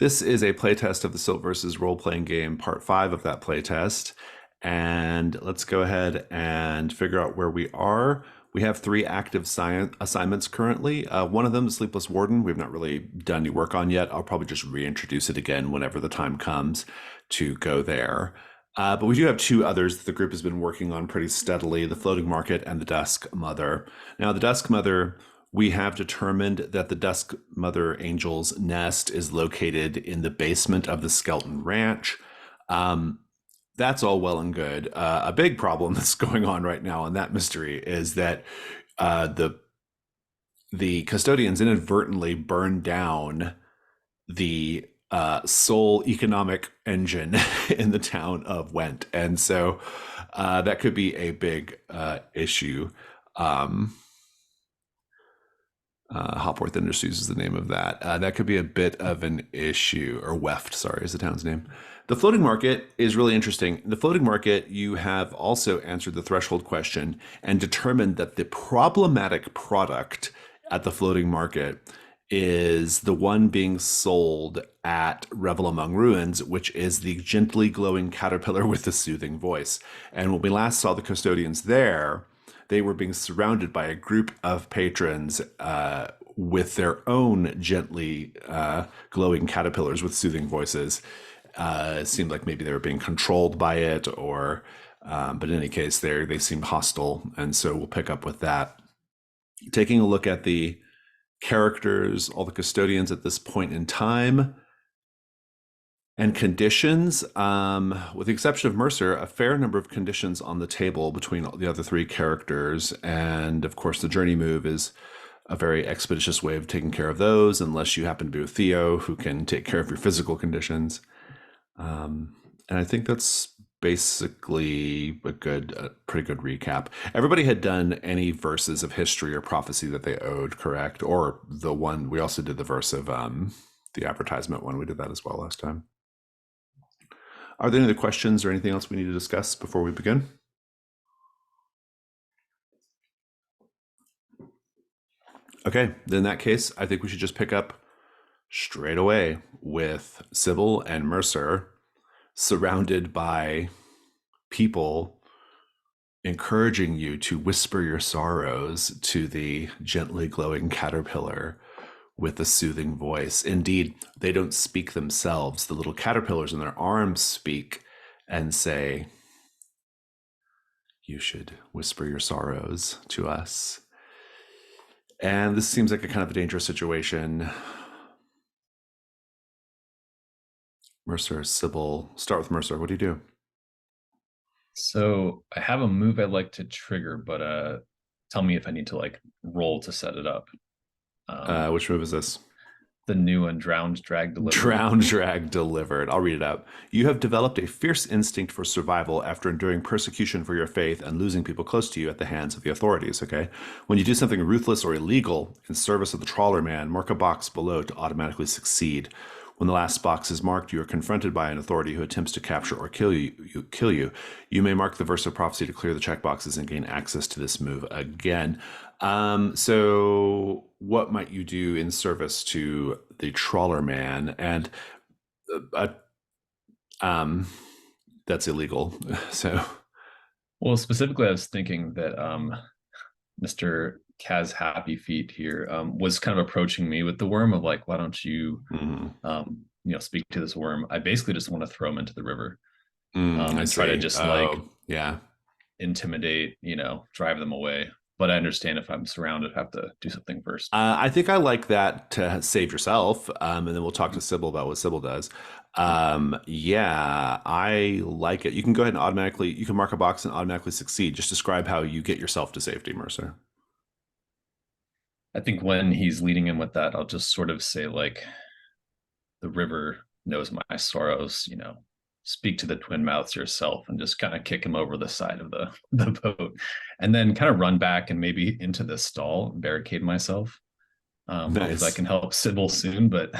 This is a playtest of the Silt versus role-playing game, part 5 of that playtest. And let's go ahead and figure out where we are. We have 3 active assignments currently. One of them, the Sleepless Warden, we've not really done any work on yet. I'll probably just reintroduce it again whenever the time comes to go there. But we do have 2 others that the group has been working on pretty steadily, the Floating Market and the Dusk Mother. Now, the Dusk Mother, we have determined that the Dusk Mother Angel's nest is located in the basement of the Skeleton Ranch. That's all well and good. A big problem that's going on right now in that mystery is that the Custodians inadvertently burned down the sole economic engine in the town of Went, and so that could be a big issue. Hopworth Industries is the name of that. That could be a bit of an issue, or Weft, sorry, is the town's name. The floating market is really interesting. The floating market, you have also answered the threshold question and determined that the problematic product at the floating market is the one being sold at Revel Among Ruins, which is the gently glowing caterpillar with the soothing voice. And when we last saw the Custodians there, they were being surrounded by a group of patrons with their own gently glowing caterpillars with soothing voices. It seemed like maybe they were being controlled by it, or but in any case, they seemed hostile, and so we'll pick up with that. Taking a look at the characters, all the Custodians at this point in time, and conditions, with the exception of Mercer, a fair number of conditions on the table between the other 3 characters. And of course, the journey move is a very expeditious way of taking care of those, unless you happen to be with Theo, who can take care of your physical conditions. And I think that's basically a pretty good recap. Everybody had done any verses of history or prophecy that they owed, correct? Or the one, we also did the verse of the advertisement one. We did that as well last time. Are there any other questions or anything else we need to discuss before we begin? Okay, then in that case, I think we should just pick up straight away with Sybil and Mercer surrounded by people encouraging you to whisper your sorrows to the gently glowing caterpillar with a soothing voice. Indeed, they don't speak themselves. The little caterpillars in their arms speak and say, "You should whisper your sorrows to us." And this seems like a kind of a dangerous situation. Mercer, Sybil, start with Mercer. What do you do? So I have a move I'd like to trigger, but tell me if I need to like roll to set it up. Which move is this? The new one, Drowned Drag Delivered. Drowned Drag Delivered. I'll read it out. You have developed a fierce instinct for survival after enduring persecution for your faith and losing people close to you at the hands of the authorities, okay? When you do something ruthless or illegal in service of the trawler man, mark a box below to automatically succeed. When the last box is marked, you are confronted by an authority who attempts to capture or kill you. You may mark the verse of prophecy to clear the checkboxes and gain access to this move again. So what might you do in service to the trawler man? And that's illegal. So, well, specifically, I was thinking that Mr. Kaz Happy Feet here was kind of approaching me with the worm of like, why don't you, speak to this worm? I basically just want to throw him into the river and try to just intimidate, drive them away. But I understand if I'm surrounded, I have to do something first. I think I like that to save yourself, and then we'll talk to Sybil about what Sybil does. Yeah, I like it. You can go ahead and you can mark a box and automatically succeed. Just describe how you get yourself to safety, Mercer. I think when he's leading in with that, I'll just sort of say like, the river knows my sorrows, speak to the twin mouths yourself, and just kind of kick him over the side of the boat, and then kind of run back and maybe into the stall, barricade myself. Hopefully I can help Sybil soon, but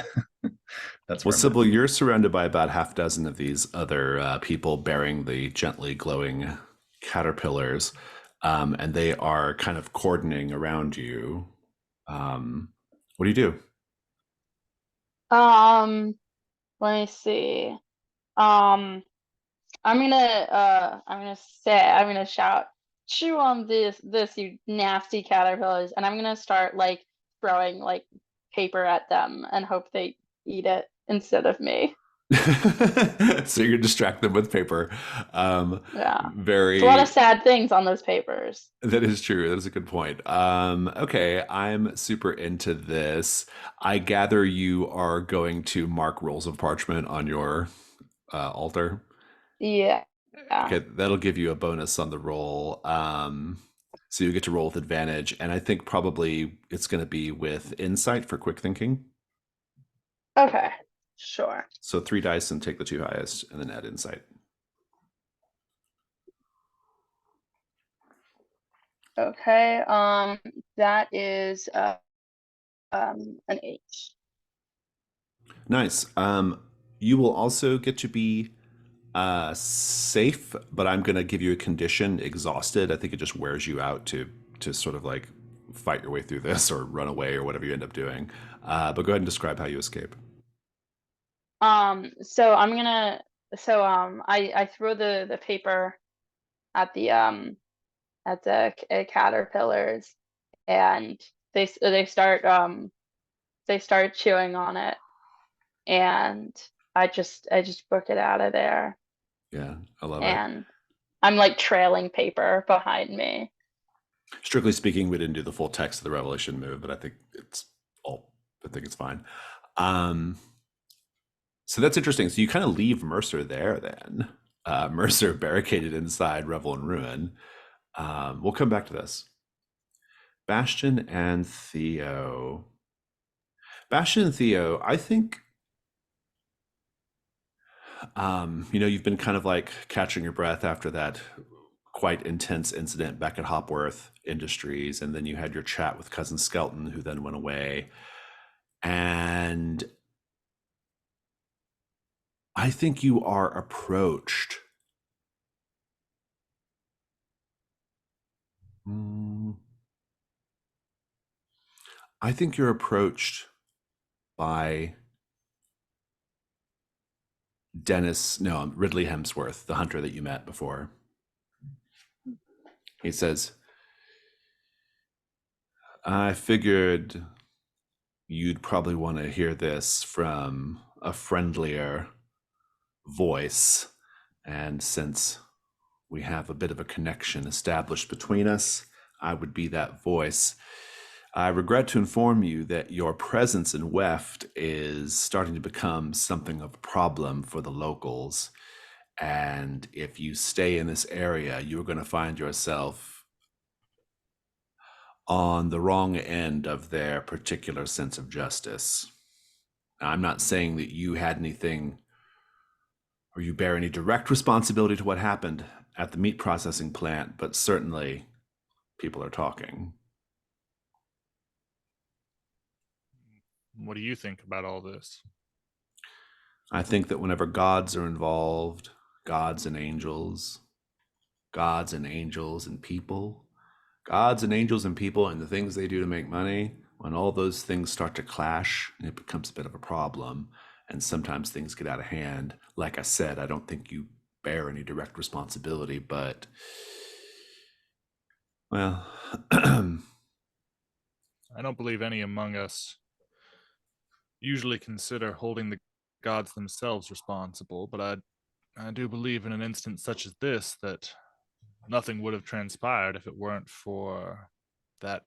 that's well, Sybil, you're surrounded by about half dozen of these other people bearing the gently glowing caterpillars, and they are kind of cordoning around you. What do you do? let me see. Um, I'm gonna shout, chew on this, you nasty caterpillars, and I'm gonna start like throwing like paper at them and hope they eat it instead of me. So you're distract them with paper. Yeah. It's a lot of Very. sad things on those papers. That is true. That is a good point. Okay, I'm super into this. I gather you are going to mark rolls of parchment on your altar. Yeah. Yeah. Okay, that'll give you a bonus on the roll. So you get to roll with advantage, and I think probably it's going to be with insight for quick thinking. Okay. Sure. So 3 dice and take the 2 highest, and then add insight. Okay. That is an 8. Nice. You will also get to be safe, but I'm gonna give you a condition exhausted. I think it just wears you out to sort of like fight your way through this or run away or whatever you end up doing. But go ahead and describe how you escape. So I'm gonna I throw the paper at the caterpillars, and they start chewing on it, and I just book it out of there, Yeah, I love it. and I'm like trailing paper behind me. Strictly speaking, we didn't do the full text of the revelation move, but I think it's fine. Um, so that's interesting. So you kind of leave Mercer there then. Mercer barricaded inside Revel and Ruin. We'll come back to this. Bastion and Theo. Bastion and Theo, I think, you've been kind of like catching your breath after that quite intense incident back at Hopworth Industries, and then you had your chat with Cousin Skelton, who then went away. And I think you are approached. I think you're approached by Ridley Hemsworth, the hunter that you met before. He says, I figured you'd probably want to hear this from a friendlier voice. And since we have a bit of a connection established between us, I would be that voice. I regret to inform you that your presence in Weft is starting to become something of a problem for the locals. And if you stay in this area, you're going to find yourself on the wrong end of their particular sense of justice. Now, I'm not saying that you had anything or you bear any direct responsibility to what happened at the meat processing plant, but certainly people are talking. What do you think about all this? I think that whenever gods are involved, gods and angels, gods and angels and people, gods and angels and people and the things they do to make money, when all those things start to clash, it becomes a bit of a problem. And sometimes things get out of hand. Like I said, I don't think you bear any direct responsibility, but, well, I don't believe any among us usually consider holding the gods themselves responsible, but I do believe in an instance such as this that nothing would have transpired if it weren't for that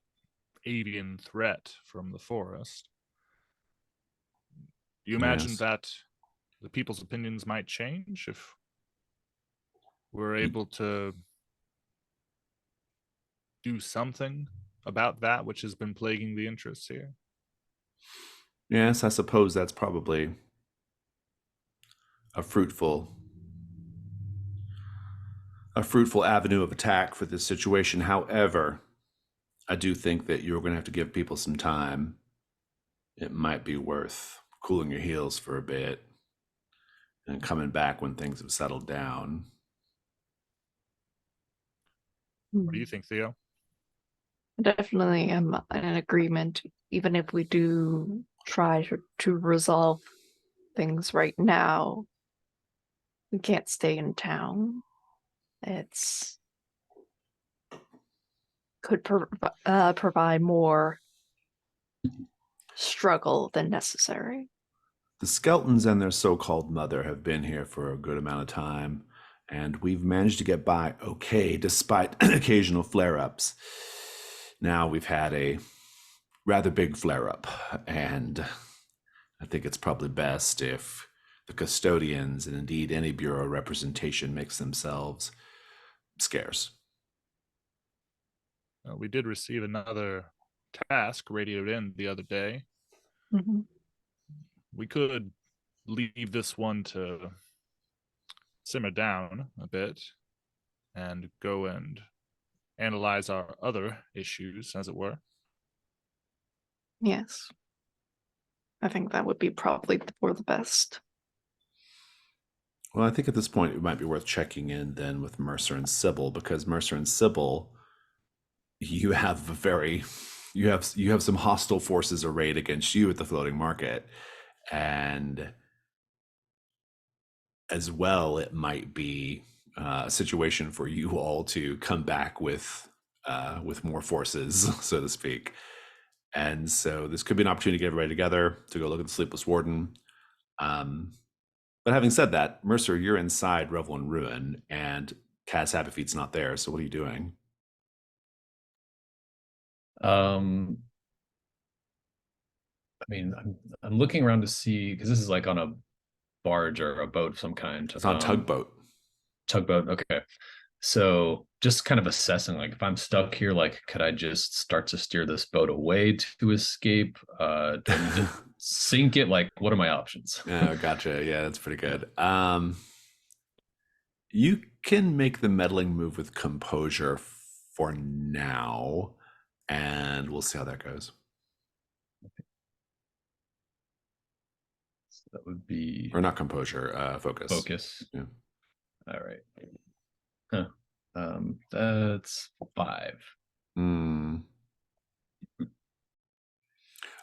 avian threat from the forest. Do you imagine yes. that the people's opinions might change if we're able to do something about that which has been plaguing the interests here? Yes, I suppose that's probably a fruitful avenue of attack for this situation. However, I do think that you're going to have to give people some time. It might be worth cooling your heels for a bit and coming back when things have settled down. What do you think, Theo? Definitely am in agreement, even if we do try to resolve things right now, we can't stay in town. It's could provide more struggle than necessary. The Skeltons and their so-called mother have been here for a good amount of time, and we've managed to get by okay despite occasional flare-ups. Now we've had a rather big flare-up, and I think it's probably best if the Custodians, and indeed any Bureau representation, makes themselves scarce. We did receive another task radioed in the other day. Mm-hmm. We could leave this one to simmer down a bit and go and analyze our other issues, as it were. Yes. I think that would be probably for the best. Well, I think at this point it might be worth checking in then with Mercer and Sybil, because Mercer and Sybil, you have some hostile forces arrayed against you at the floating market, and as well, it might be a situation for you all to come back with more forces, so to speak. And so this could be an opportunity to get everybody together to go look at the Sleepless Warden. But having said that, Mercer, you're inside Revel in Ruin, and Kaz Happy Feet's not there. So what are you doing? I mean, I'm looking around to see, because this is like on a barge or a boat of some kind. It's on tugboat. Tugboat, okay. So just kind of assessing, like, if I'm stuck here, like, could I just start to steer this boat away to escape? Do I need to sink it? Like, what are my options? Oh, gotcha. Yeah, that's pretty good. You can make the meddling move with composure for now, and we'll see how that goes. So that would be, or not composure, focus. Focus. Yeah. All right. Huh. That's 5. I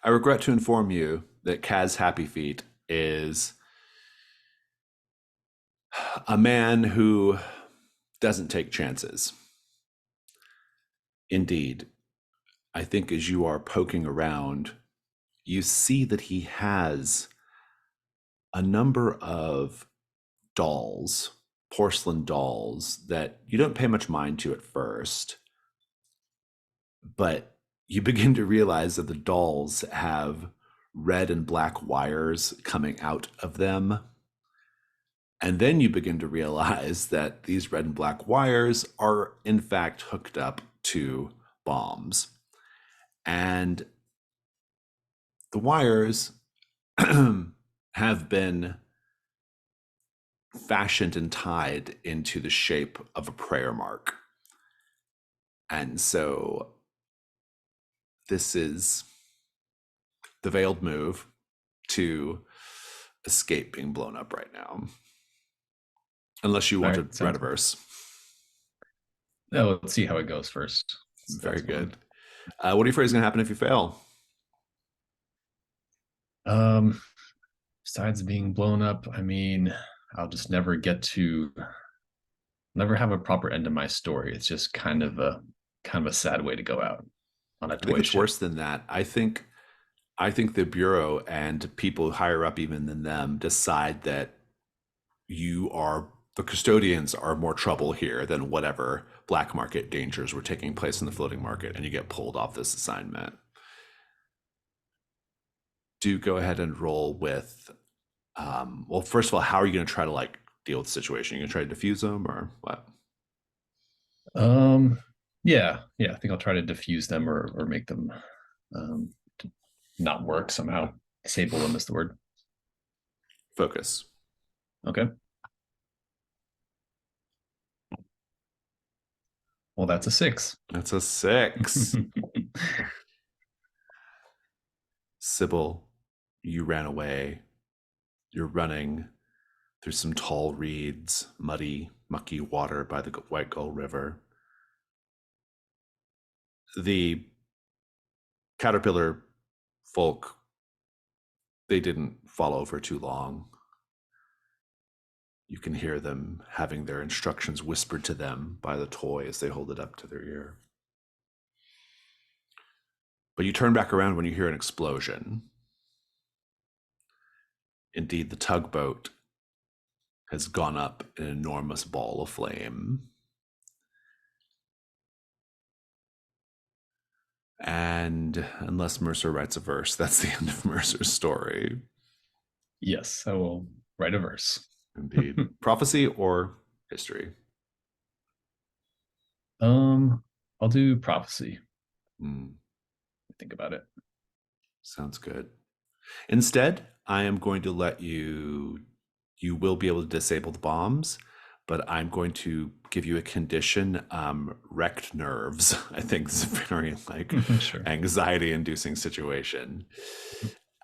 regret to inform you that Kaz Happy Feet is a man who doesn't take chances. Indeed, I think as you are poking around, you see that he has a number of dolls, porcelain dolls, that you don't pay much mind to at first, but you begin to realize that the dolls have red and black wires coming out of them. And then you begin to realize that these red and black wires are in fact hooked up to bombs. And the wires have been fashioned and tied into the shape of a prayer mark. And so this is the veiled move to escape being blown up right now. Unless you want to Rediverse. No, let's see how it goes first. Very good. What are you afraid is going to happen if you fail? Besides being blown up, I mean, I'll just never have a proper end to my story. It's just kind of a sad way to go out on a toy I think it's ship. worse than that. I think the Bureau and people higher up even than them decide that the Custodians are more trouble here than whatever black market dangers were taking place in the floating market, and you get pulled off this assignment. Do go ahead and roll with, well, first of all, how are you going to try to deal with the situation? Are you going to try to defuse them or what? Yeah, I think I'll try to defuse them or make them not work somehow. Disable them is the word. Focus. Okay. Well, that's a 6. That's a 6. Sybil, you ran away. You're running through some tall reeds, muddy, mucky water by the White Gull River. The caterpillar folk they didn't follow for too long. You can hear them having their instructions whispered to them by the toy as they hold it up to their ear. But you turn back around when you hear an explosion. Indeed, the tugboat has gone up an enormous ball of flame. And unless Mercer writes a verse, that's the end of Mercer's story. Yes, I will write a verse. Indeed. Prophecy or history? I'll do prophecy. Think about it. Sounds good. Instead, I am going to let you will be able to disable the bombs, but I'm going to give you a condition, wrecked nerves. I think this is a very Sure. anxiety-inducing situation.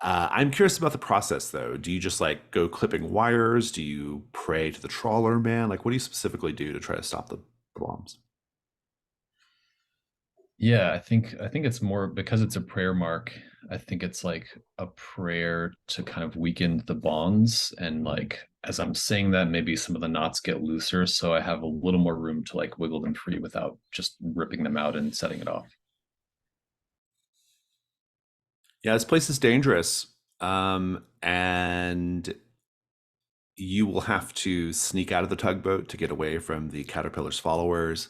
I'm curious about the process, though. Do you just go clipping wires? Do you pray to the trawler man? What do you specifically do to try to stop the bombs? Yeah, I think it's more because it's a prayer mark. I think it's like a prayer to kind of weaken the bonds, and as I'm saying that, maybe some of the knots get looser, so I have a little more room to wiggle them free without just ripping them out and setting it off. Yeah, this place is dangerous, and you will have to sneak out of the tugboat to get away from the Caterpillar's followers.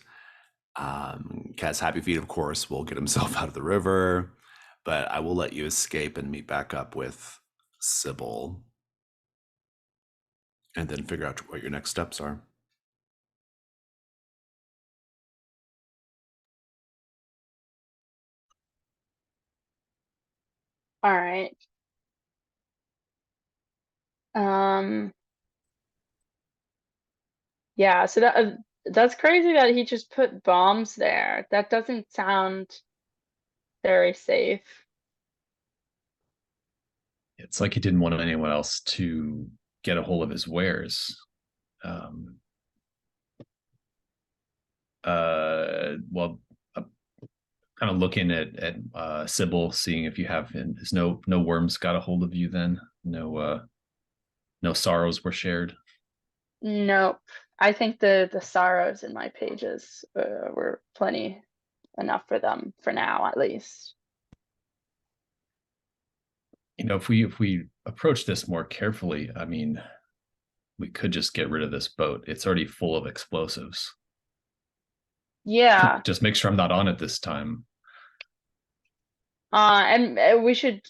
Kaz Happy Feet, of course, will get himself out of the river, but I will let you escape and meet back up with Sybil, and then figure out what your next steps are. All right. Yeah, so that's crazy that he just put bombs there. That doesn't sound very safe. It's like he didn't want anyone else to get a hold of his wares. Well, kind of looking at Sybil, seeing if you have, is no worms got a hold of you then? No sorrows were shared? Nope. I think the sorrows in my pages were plenty enough for them for now, at least. If we approach this more carefully, I mean, we could just get rid of this boat. It's already full of explosives. Yeah. Just make sure I'm not on it this time. And we should.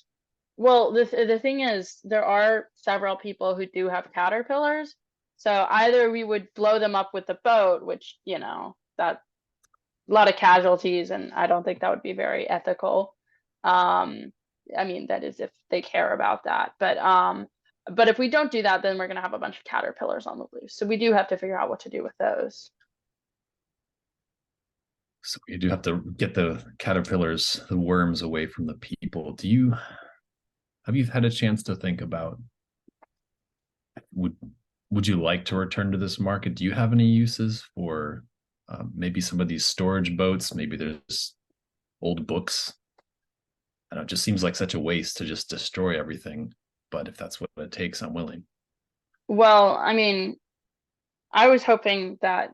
Well, the thing is, there are several people who do have caterpillars. So either we would blow them up with the boat, which, that a lot of casualties, and I don't think that would be very ethical. I mean, that is if they care about that. But if we don't do that, then we're gonna have a bunch of caterpillars on the loose. So we do have to figure out what to do with those. So we do have to get the caterpillars, the worms, away from the people. Have you had a chance to think about, would you like to return to this market? Do you have any uses for maybe some of these storage boats? Maybe there's old books. I don't know, it just seems like such a waste to just destroy everything. But if that's what it takes, I'm willing. Well, I mean, I was hoping that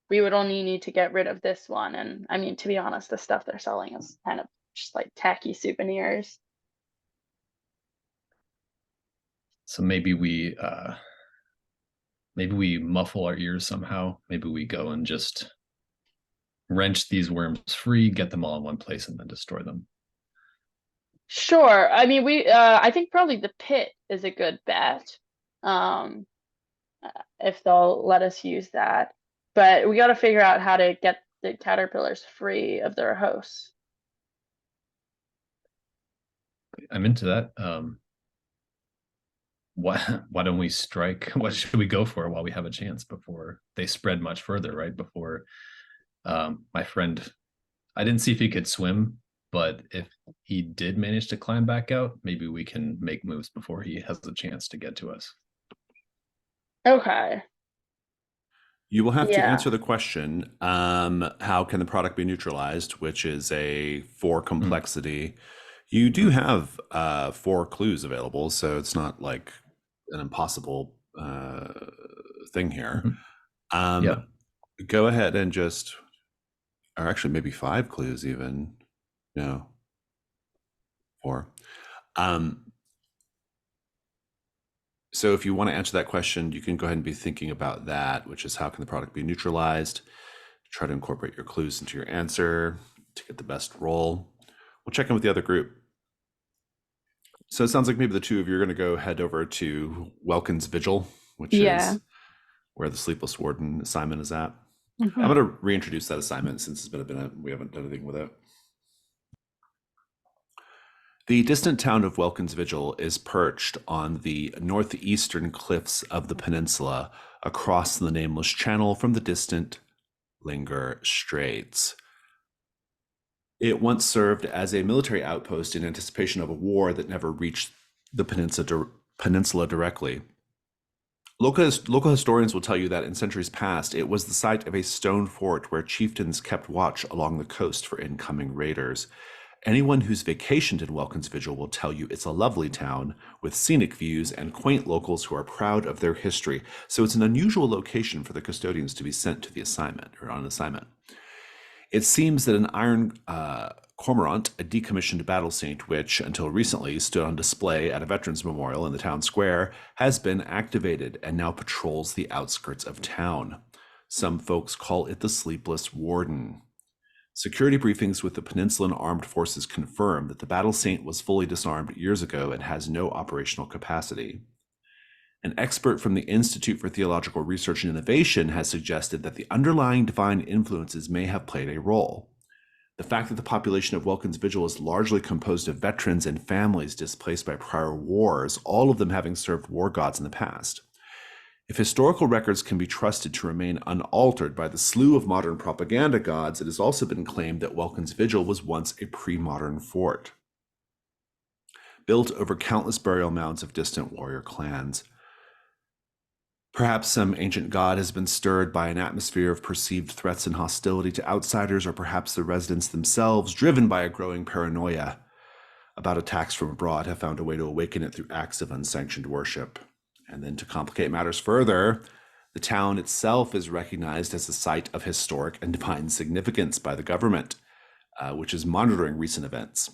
we would only need to get rid of this one. And I mean, to be honest, the stuff they're selling is kind of just tacky souvenirs. So maybe we muffle our ears somehow. Maybe we go and just wrench these worms free, get them all in one place, and then destroy them. Sure. I mean, I think probably the pit is a good bet. If they'll let us use that. But we got to figure out how to get the caterpillars free of their hosts. I'm into that. Why don't we strike? What should we go for while we have a chance before they spread much further, right? Before my friend, I didn't see if he could swim, but if he did manage to climb back out, maybe we can make moves before he has a chance to get to us. Okay. You will have to answer the question, how can the product be neutralized, which is a 4 complexity. You do have 4 clues available, so it's not like an impossible thing here. Yeah. Go ahead and just, or actually maybe 5 clues even. No, 4. So if you want to answer that question, you can go ahead and be thinking about that, which is how can the product be neutralized? Try to incorporate your clues into your answer to get the best roll. We'll check in with the other group. So it sounds like maybe the 2 of you are going to go head over to Welkin's Vigil, which Yeah. is where the Sleepless Warden assignment is at. Mhm. I'm going to reintroduce that assignment since it's been a minute. We haven't done anything with it. The distant town of Welkin's Vigil is perched on the northeastern cliffs of the peninsula across the nameless channel from the distant Linger Straits. It once served as a military outpost in anticipation of a war that never reached the peninsula directly. Local historians will tell you that in centuries past, it was the site of a stone fort where chieftains kept watch along the coast for incoming raiders. Anyone who's vacationed in Welkin's Vigil will tell you it's a lovely town with scenic views and quaint locals who are proud of their history. So it's an unusual location for the custodians to be sent to the assignment or on assignment. It seems that an iron cormorant, a decommissioned battle saint, which until recently stood on display at a veterans memorial in the town square, has been activated and now patrols the outskirts of town. Some folks call it the Sleepless Warden. Security briefings with the Peninsulan Armed Forces confirm that the battle saint was fully disarmed years ago and has no operational capacity. An expert from the Institute for Theological Research and Innovation has suggested that the underlying divine influences may have played a role. The fact that the population of Welkin's Vigil is largely composed of veterans and families displaced by prior wars, all of them having served war gods in the past. If historical records can be trusted to remain unaltered by the slew of modern propaganda gods, it has also been claimed that Welkin's Vigil was once a pre-modern fort, built over countless burial mounds of distant warrior clans. Perhaps some ancient god has been stirred by an atmosphere of perceived threats and hostility to outsiders, or perhaps the residents themselves, driven by a growing paranoia about attacks from abroad, have found a way to awaken it through acts of unsanctioned worship. And then to complicate matters further, the town itself is recognized as a site of historic and divine significance by the government, which is monitoring recent events.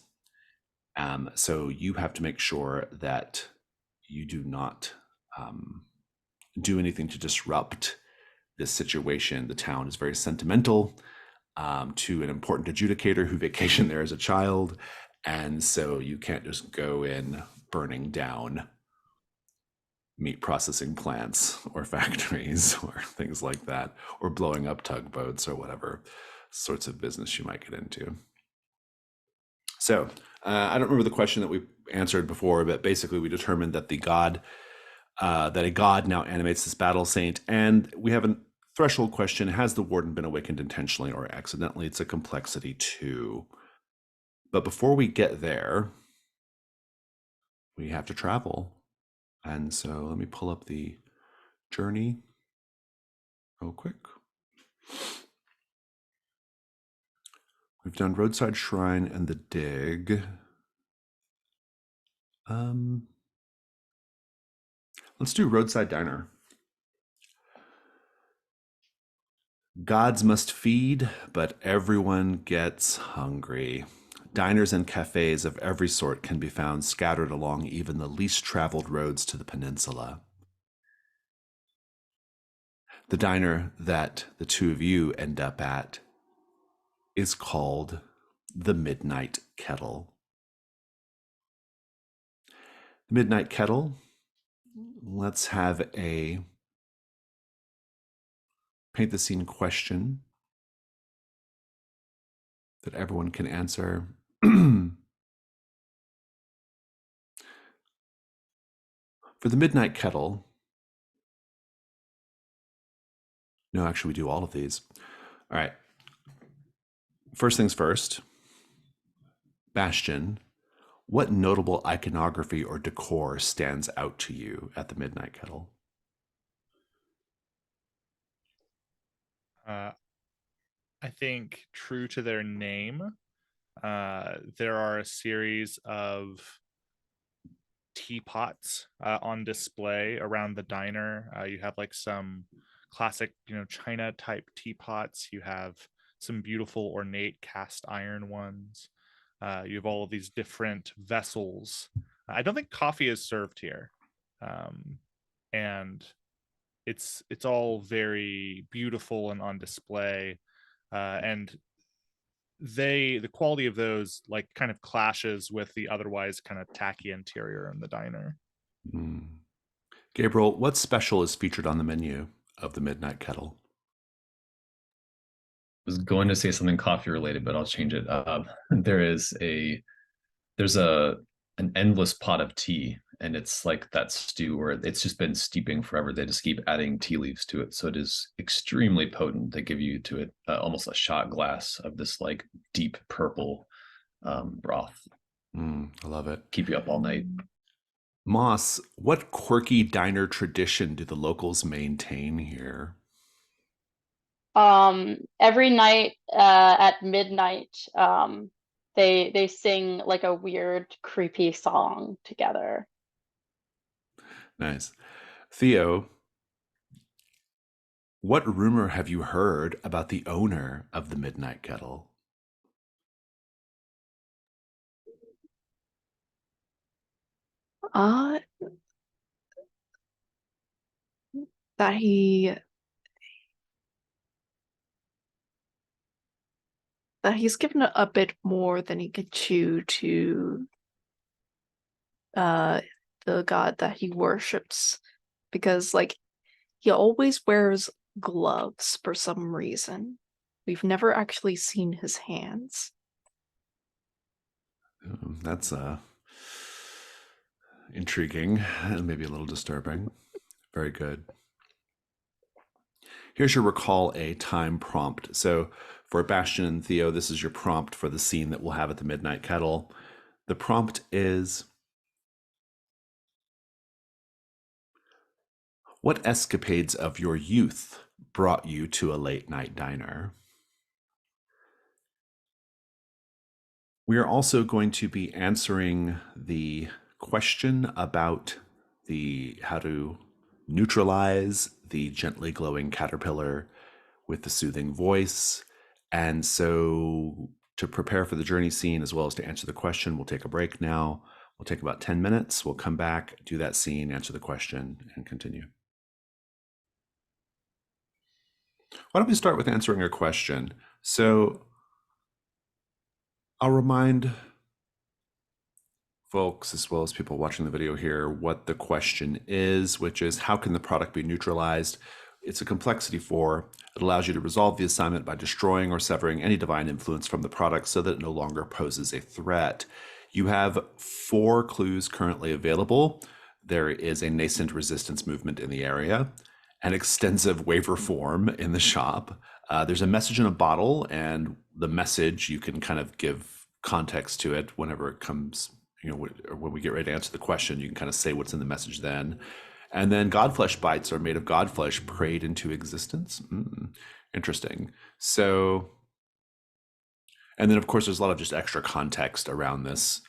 So you have to make sure that you do not do anything to disrupt this situation. The town is very sentimental to an important adjudicator who vacationed there as a child. And so you can't just go in burning down meat processing plants or factories or things like that, or blowing up tugboats or whatever sorts of business you might get into. So I don't remember the question that we answered before, but basically we determined that a god now animates this battle saint, and we have a threshold question: has the warden been awakened intentionally or accidentally? It's a complexity 2. But before we get there, we have to travel. And so let me pull up the journey real quick. We've done Roadside Shrine and the Dig. Let's do Roadside Diner. Gods must feed, but everyone gets hungry. Diners and cafes of every sort can be found scattered along even the least traveled roads to the peninsula. The diner that the 2 of you end up at is called the Midnight Kettle. The Midnight Kettle, let's have a paint the scene question that everyone can answer. For the Midnight Kettle, no, actually we do all of these. All right. First things first, Bastion, what notable iconography or decor stands out to you at the Midnight Kettle? I think true to their name, There are a series of teapots on display around the diner. You have like some classic, China type teapots. You have some beautiful ornate cast iron ones. You have all of these different vessels. I don't think coffee is served here, and it's all very beautiful and on display. And the quality of those like kind of clashes with the otherwise kind of tacky interior in the diner. Gabriel, what special is featured on the menu of the Midnight Kettle? I was going to say something coffee related, but I'll change it. There's an endless pot of tea, and it's like that stew where it's just been steeping forever. They just keep adding tea leaves to it, so it is extremely potent. They give you to it almost a shot glass of this like deep purple broth. I love it. Keep you up all night. Moss, what quirky diner tradition do the locals maintain here? Every night at midnight, they sing like a weird, creepy song together. Nice. Theo, what rumor have you heard about the owner of the Midnight Kettle? That he's given a bit more than he could chew to the god that he worships, because like he always wears gloves for some reason. We've never actually seen his hands. That's intriguing and maybe a little disturbing. Very good. Here's your recall a time prompt. So for Bastion and Theo, this is your prompt for the scene that we'll have at the Midnight Kettle. The prompt is, what escapades of your youth brought you to a late night diner? We are also going to be answering the question about how to neutralize the gently glowing caterpillar with the soothing voice. And so to prepare for the journey scene, as well as to answer the question, we'll take a break now. We'll take about 10 minutes. We'll come back, do that scene, answer the question, and continue. Why don't we start with answering a question? So I'll remind folks, as well as people watching the video here, what the question is, which is, how can the product be neutralized? It's a complexity 4. It allows you to resolve the assignment by destroying or severing any divine influence from the product so that it no longer poses a threat. You have 4 clues currently available. There is a nascent resistance movement in the area, an extensive waiver form in the shop. There's a message in a bottle, and the message, you can kind of give context to it whenever it comes, or when we get ready to answer the question, you can kind of say what's in the message then. And then Godflesh bites are made of Godflesh prayed into existence. Interesting. So, and then of course, there's a lot of just extra context around this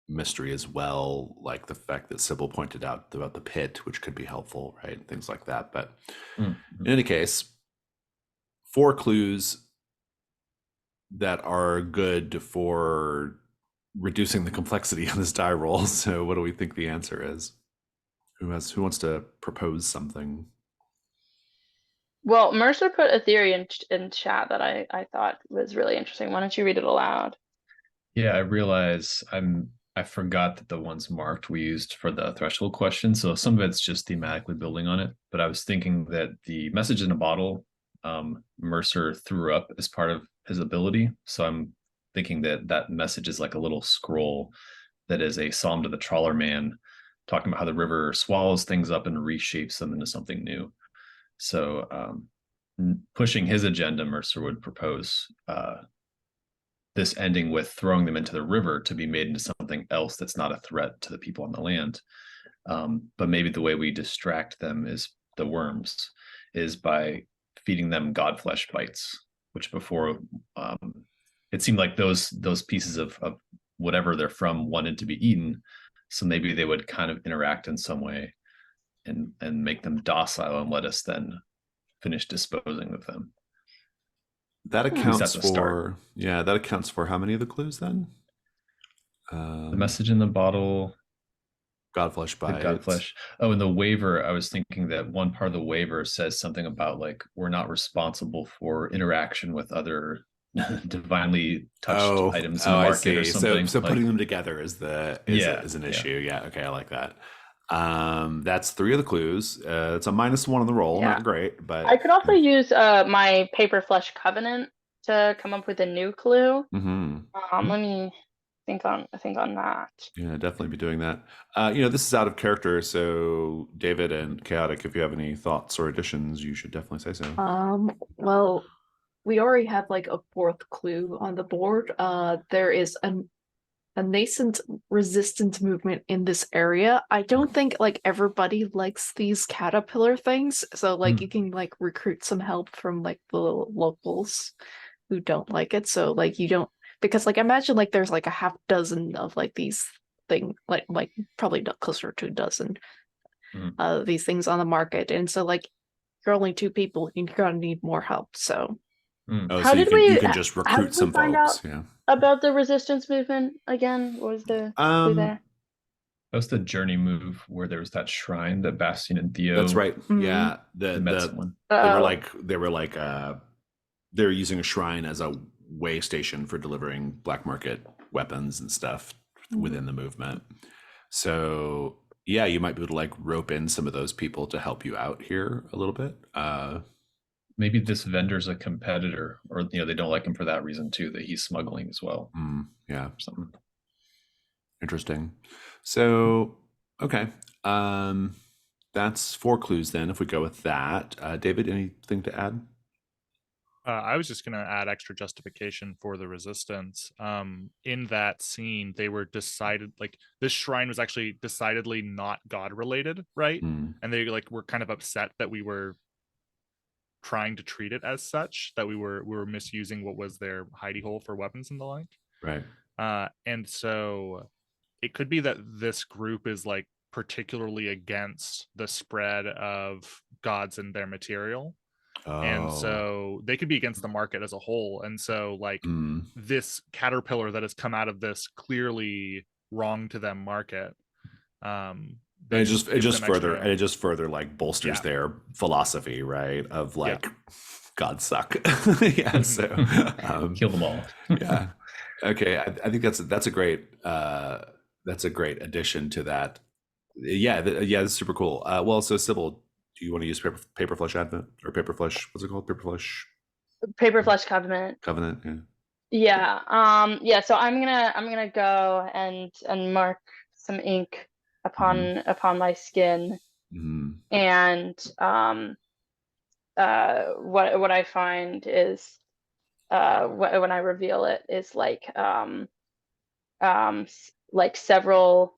mystery as well, like the fact that Sybil pointed out about the pit, which could be helpful, right? Things like that. But in any case, 4 clues that are good for reducing the complexity of this die roll. So what do we think the answer is? Who wants to propose something? Well, Mercer put a theory in chat that I thought was really interesting. Why don't you read it aloud? Yeah, I realize I forgot that the ones marked we used for the threshold question. So some of it's just thematically building on it. But I was thinking that the message in a bottle, Mercer threw up as part of his ability. So I'm thinking that that message is like a little scroll that is a psalm to the trawler man, talking about how the river swallows things up and reshapes them into something new. So pushing his agenda, Mercer would propose this ending with throwing them into the river to be made into something else that's not a threat to the people on the land. But maybe the way we distract them is the worms, is by feeding them Godflesh bites, which before it seemed like those pieces of whatever they're from wanted to be eaten, so maybe they would kind of interact in some way and make them docile and let us then finish disposing of them. That At least accounts at the start. for that accounts for how many of the clues then? The message in the bottle, Godflesh the bites. Godflesh. Oh, and the waiver, I was thinking that one part of the waiver says something about like we're not responsible for interaction with other divinely touched items in the I market or see. something. So like, putting them together is Yeah, is an yeah. issue. Yeah. Okay, I like that. That's 3 of the clues. It's a -1 on the roll. Yeah. Not great, but I could also use my paper flesh covenant to come up with a new clue. Mhm. Let me think on that. Yeah, definitely be doing that. This is out of character, so David and Chaotic, if you have any thoughts or additions, you should definitely say so. Well, we already have like a 4th clue on the board. There is a nascent resistance movement in this area. I don't think like everybody likes these caterpillar things, so like you can like recruit some help from like the locals who don't like it. So like you don't, because like imagine like there's like a half dozen of like these thing like probably not closer to a dozen these things on the market, and so like you're only 2 people, you're gonna need more help. So Oh, How so did you we- can just how recruit did we some find folks. out? Yeah. About the resistance movement again? What was the clue there? That was the journey move where there was that shrine that Bastion and Theo. That's right. Yeah. They met someone. They were like they're using a shrine as a way station for delivering black market weapons and stuff within the movement. So yeah, you might be able to like rope in some of those people to help you out here a little bit. Maybe this vendor's a competitor, or they don't like him for that reason too, that he's smuggling as well. Yeah. Or something. Interesting. So okay. That's 4 clues then, if we go with that. David, anything to add? I was just going to add extra justification for the resistance. In that scene, they were decided like this shrine was actually decidedly not God related, right? And they like were kind of upset that we were trying to treat it as such, that we were misusing what was their hidey hole for weapons and the like. Right. And so it could be that this group is like particularly against the spread of gods and their material. And so they could be against the market as a whole. And so like this caterpillar that has come out of this clearly wrong to them market. It just further like bolsters Yeah. their philosophy, right? Of like God suck. Yeah. So Kill them all. Yeah. Okay. I think that's a great addition to that. Yeah. That's super cool. Well, so Sybil, do you want to use paper flesh advent or paper flesh? What's it called? Paper flesh Covenant. Covenant. Yeah. Yeah. So I'm gonna go and mark some ink upon my skin, and what I find is when I reveal it is like several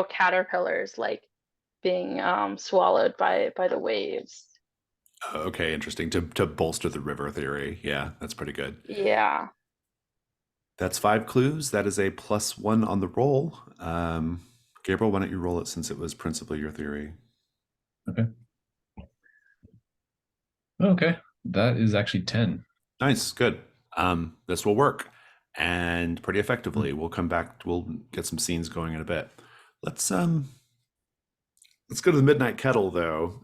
caterpillars like being swallowed by the waves. Okay, interesting. To bolster the river theory. Yeah, that's pretty good. Yeah. That's 5 clues. That is a +1 on the roll. Gabriel, why don't you roll it since it was principally your theory? Okay. That is actually 10. Nice, good. This will work, and pretty effectively. We'll come back. We'll get some scenes going in a bit. Let's go to the Midnight Kettle, though.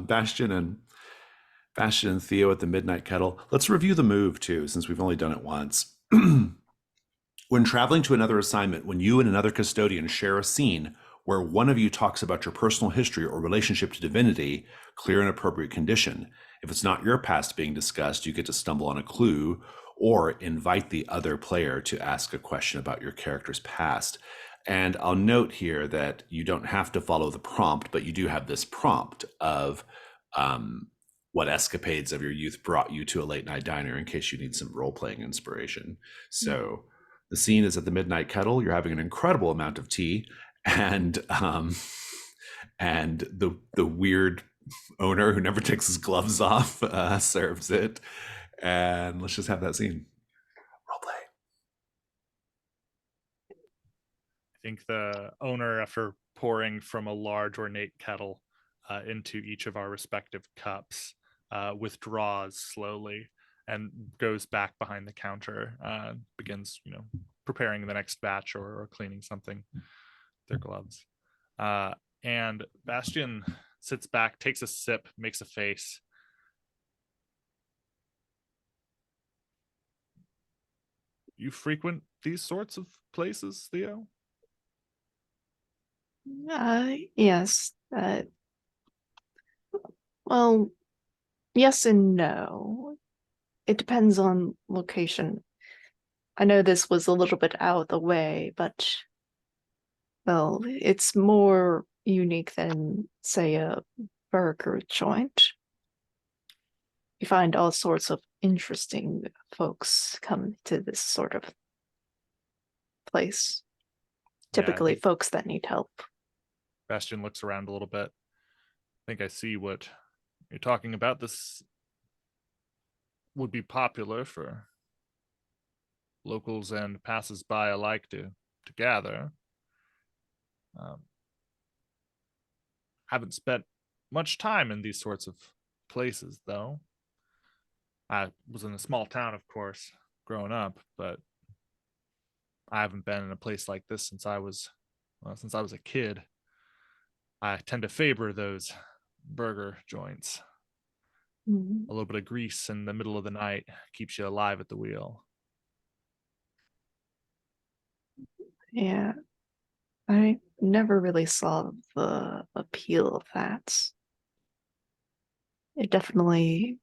Bastion and Theo at the Midnight Kettle. Let's review the move too, since we've only done it once. When traveling to another assignment, when you and another custodian share a scene where one of you talks about your personal history or relationship to divinity, clear an appropriate condition. If it's not your past being discussed, you get to stumble on a clue or invite the other player to ask a question about your character's past. And I'll note here that you don't have to follow the prompt, but you do have this prompt of what escapades of your youth brought you to a late night diner in case you need some role-playing inspiration. So the scene is at the Midnight Kettle. You're having an incredible amount of tea, and the weird owner who never takes his gloves off serves it. And let's just have that scene. Roleplay. I think the owner, after pouring from a large ornate kettle into each of our respective cups, withdraws slowly and goes back behind the counter, begins, preparing the next batch or cleaning something with their gloves. And Bastion sits back, takes a sip, makes a face. You frequent these sorts of places, Theo? Yes. Well, yes and no. It depends on location. I know this was a little bit out of the way, but well, it's more unique than, say, a burger joint. You find all sorts of interesting folks come to this sort of place. Typically, think folks that need help. Bastion looks around a little bit. I think I see what you're talking about. This would be popular for locals and passers-by alike to gather. Haven't spent much time in these sorts of places, though. I was in a small town, of course, growing up, but I haven't been in a place like this since I was a kid. I tend to favor those burger joints. Mhm. A little bit of grease in the middle of the night keeps you alive at the wheel. Yeah, I never really saw the appeal of that. It definitely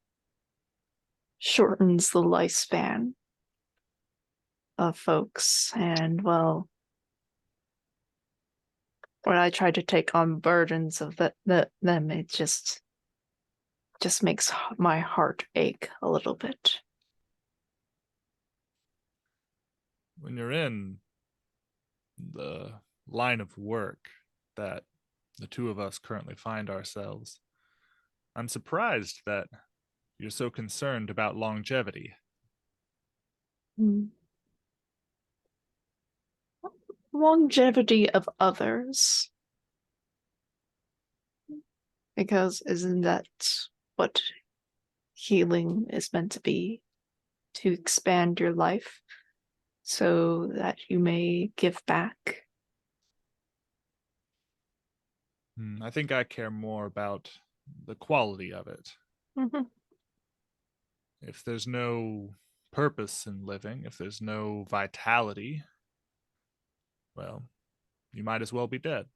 shortens the lifespan of folks, and well, when I try to take on burdens of them, it just makes my heart ache a little bit. When you're in the line of work that the two of us currently find ourselves, I'm surprised that you're so concerned about longevity. Hmm. Longevity of others. Because isn't that what healing is meant to be? To expand your life so that you may give back. I think I care more about the quality of it. Mhm. If there's no purpose in living, if there's no vitality, well, you might as well be dead.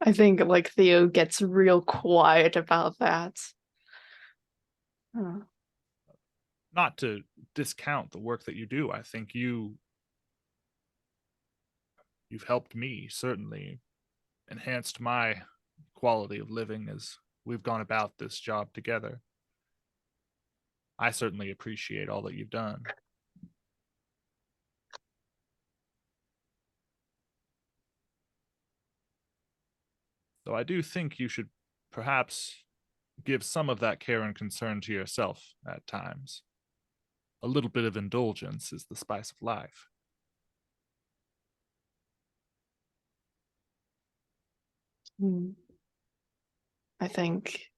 I think like Theo gets real quiet about that. Huh. Not to discount the work that you do. I think you've helped me, certainly enhanced my quality of living as we've gone about this job together. I certainly appreciate all that you've done. Though I do think you should perhaps give some of that care and concern to yourself at times. A little bit of indulgence is the spice of life. Hmm. I think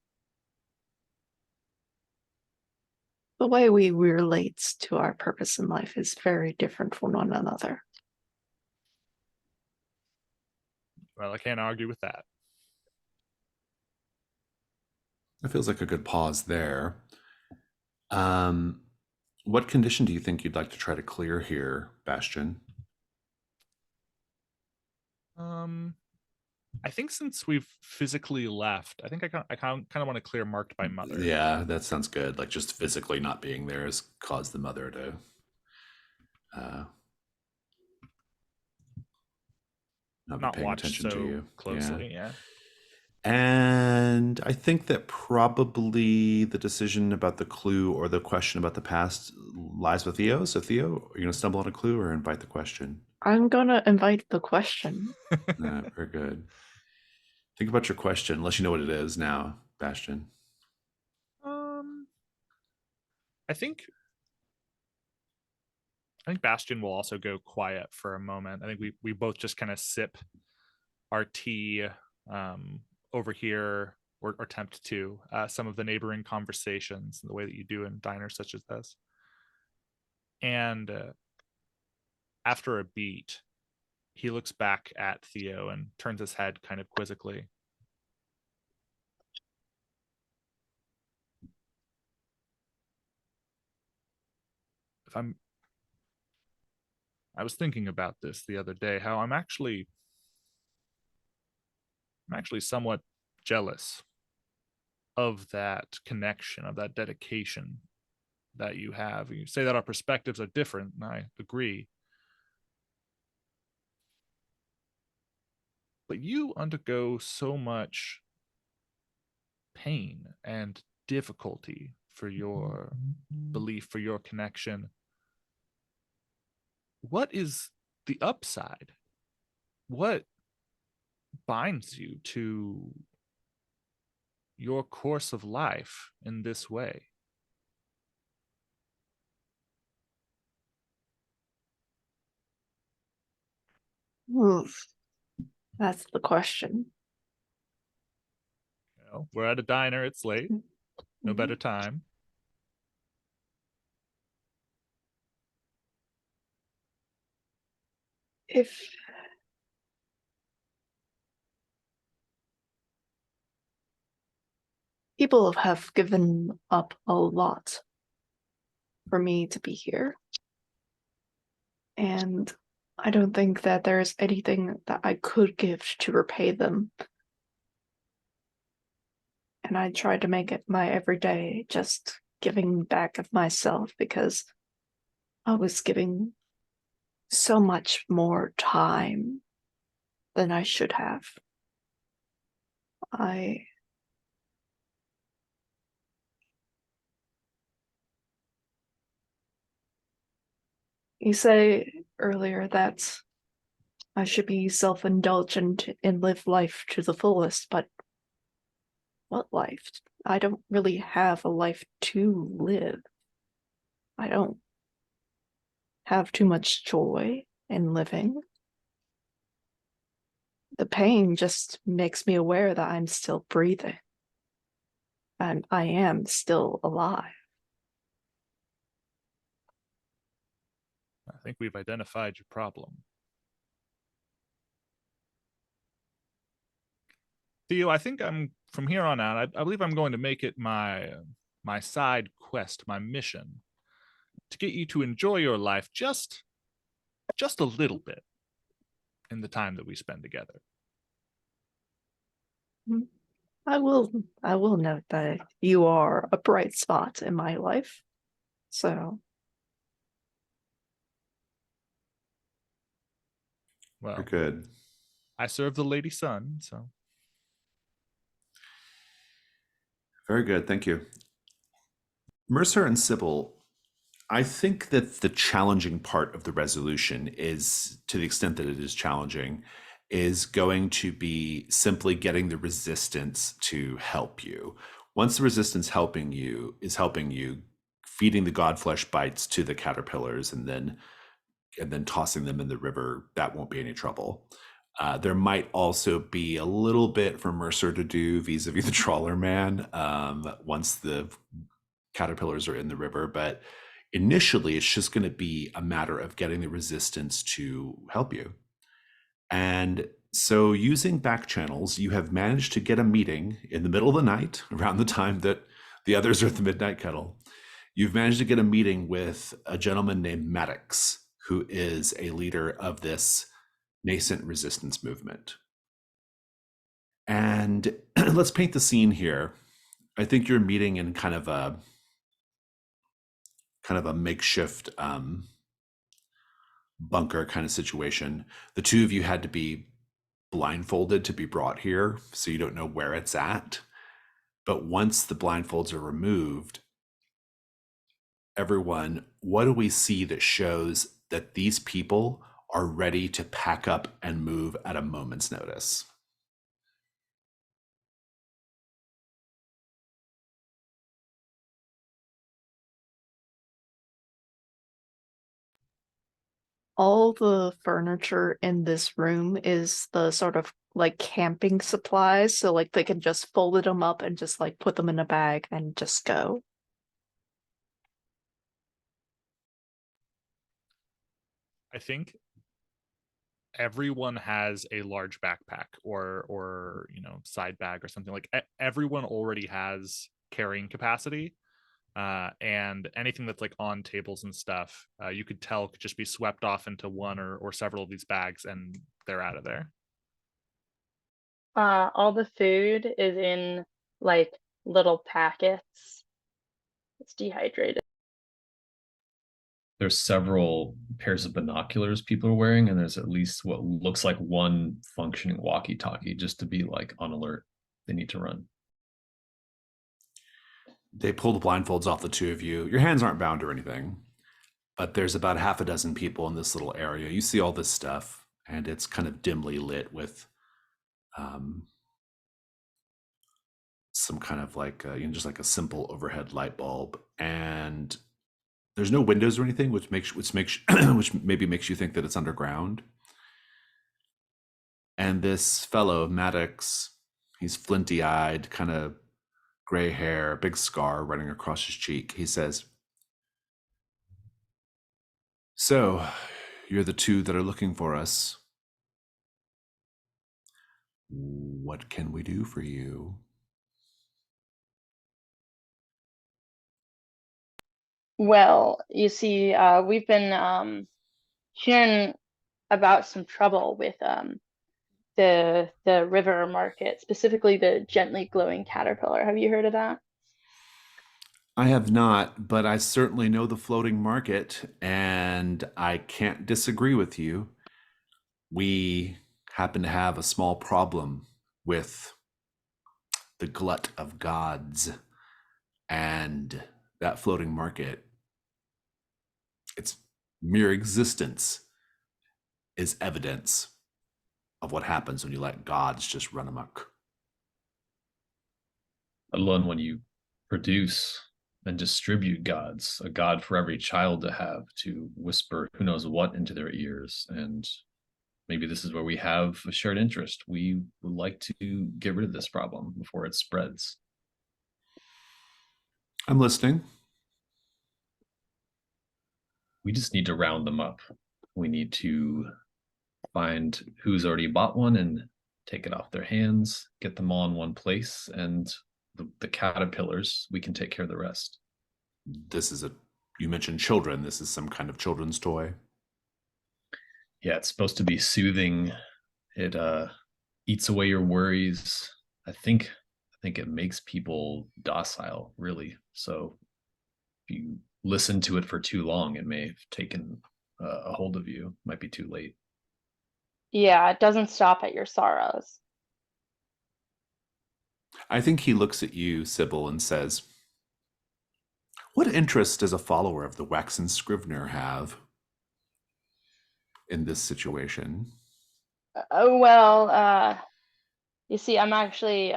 the way we relate to our purpose in life is very different from one another. Well, I can't argue with that. That feels like a good pause there. What condition do you think you'd like to try to clear here, Bastion? I think since we've physically left, I think I kind of want to clear marked by mother. Yeah, that sounds good. Like just physically not being there has caused the mother to not be paying watch attention so to you closely. Yeah. And I think that probably the decision about the clue or the question about the past lies with Theo. So Theo, are you going to stumble on a clue or invite the question? I'm gonna invite the question. Very good. Think about your question, unless you know what it is now, Bastion. I think Bastion will also go quiet for a moment. I think we both just kind of sip our tea over here, or attempt to some of the neighboring conversations, the way that you do in diners such as this. And after a beat, he looks back at Theo and turns his head kind of quizzically. I was thinking about this the other day, how I'm actually somewhat jealous of that connection, of that dedication that you have. You say that our perspectives are different, and I agree. But you undergo so much pain and difficulty for your belief, for your connection. What is the upside? What binds you to your course of life in this way? Oof. That's the question. You know, we're at a diner, it's late, no better time. If people have given up a lot for me to be here, and I don't think that there's anything that I could give to repay them. And I try to make it my everyday just giving back of myself, because I was giving so much more time than I should have. You say earlier that I should be self-indulgent and live life to the fullest, but what life? I don't really have a life to live. I don't have too much joy in living. The pain just makes me aware that I'm still breathing. And I am still alive. I think we've identified your problem. Theo, I think from here on out, I believe I'm going to make it my side quest, my mission, to get you to enjoy your life just a little bit in the time that we spend together. I will note that you are a bright spot in my life. So, Very well, good. I serve the Lady Sun, so. Very good. Thank you. Mercer and Sybil, I think that the challenging part of the resolution is, to the extent that it is challenging, is going to be simply getting the resistance to help you. Once the resistance is helping you, feeding the godflesh bites to the caterpillars and then tossing them in the river, that won't be any trouble. There might also be a little bit for Mercer to do vis-a-vis the trawler man once the caterpillars are in the river, but initially it's just going to be a matter of getting the resistance to help you. And so using back channels, you have managed to get a meeting in the middle of the night, around the time that the others are at the midnight kettle. You've managed to get a meeting with a gentleman named Maddox, who is a leader of this nascent resistance movement. And let's paint the scene here. I think you're meeting in kind of a makeshift bunker kind of situation. The two of you had to be blindfolded to be brought here, so you don't know where it's at. But once the blindfolds are removed, everyone, what do we see that shows that these people are ready to pack up and move at a moment's notice? all the furniture in this room is the sort of like camping supplies, so like they can just fold them up and just like put them in a bag and just go. I think everyone has a large backpack or side bag or something. Like everyone already has carrying capacity, and anything that's like on tables and stuff, you could tell could just be swept off into one or several of these bags, and they're out of there. All the food is in like little packets. It's dehydrated. There's several pairs of binoculars people are wearing, and there's at least what looks like one functioning walkie-talkie just to be like on alert. They need to run. They pull the blindfolds off the two of you. Your hands aren't bound or anything, but there's about half a dozen people in this little area. You see all this stuff, and it's kind of dimly lit with some kind of like just like a simple overhead light bulb, and there's no windows or anything, which maybe makes you think that it's underground. And this fellow Maddox, he's flinty-eyed, kind of gray hair, big scar running across his cheek. He says, "So, you're the two that are looking for us. What can we do for you?" Well, you see, we've been hearing about some trouble with the river market, specifically the gently glowing caterpillar. Have you heard of that? I have not, but I certainly know the floating market, and I can't disagree with you. We happen to have a small problem with the glut of gods, and that floating market, its mere existence is evidence of what happens when you let gods just run amok. Alone when you produce and distribute gods, a god for every child to have to whisper who knows what into their ears. And maybe this is where we have a shared interest. We would like to get rid of this problem before it spreads. I'm listening. We just need to round them up. We need to find who's already bought one and take it off their hands, get them all in one place, and the caterpillars, we can take care of the rest. You mentioned children. This is some kind of children's toy. Yeah, it's supposed to be soothing. It eats away your worries. I think it makes people docile, really. So if you listen to it for too long, it may have taken a hold of you. Might be too late. Yeah, it doesn't stop at your sorrows. I think he looks at you, Sybil, and says, "What interest does a follower of the Waxen Scrivener have in this situation?" Oh well, you see, I'm actually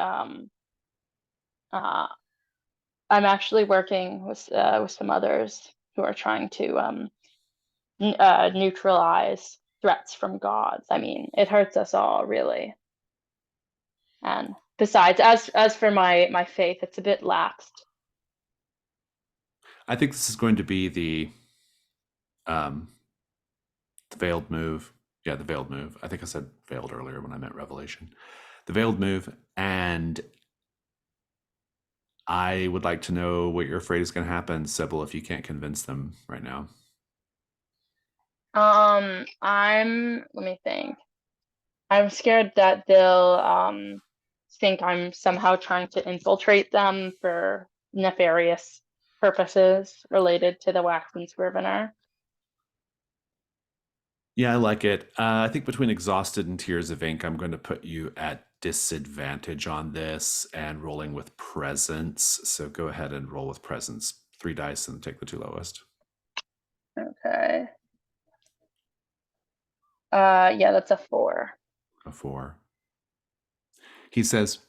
working with some others who are trying to neutralize threats from gods. I mean, it hurts us all, really. And besides, as for my faith, it's a bit laxed. I think this is going to be the veiled move. Yeah, the veiled move. I think I said veiled earlier when I meant revelation. The veiled move, and I would like to know what you're afraid is going to happen, Sybil, if you can't convince them right now. Let me think. I'm scared that they'll think I'm somehow trying to infiltrate them for nefarious purposes related to the Waxen Scrivener. Yeah, I like it. I think between exhausted and tears of ink, I'm going to put you at disadvantage on this and rolling with presence. So go ahead and roll with presence. 3 dice and take the 2 lowest. Okay. Yeah, that's a 4. A 4. He says,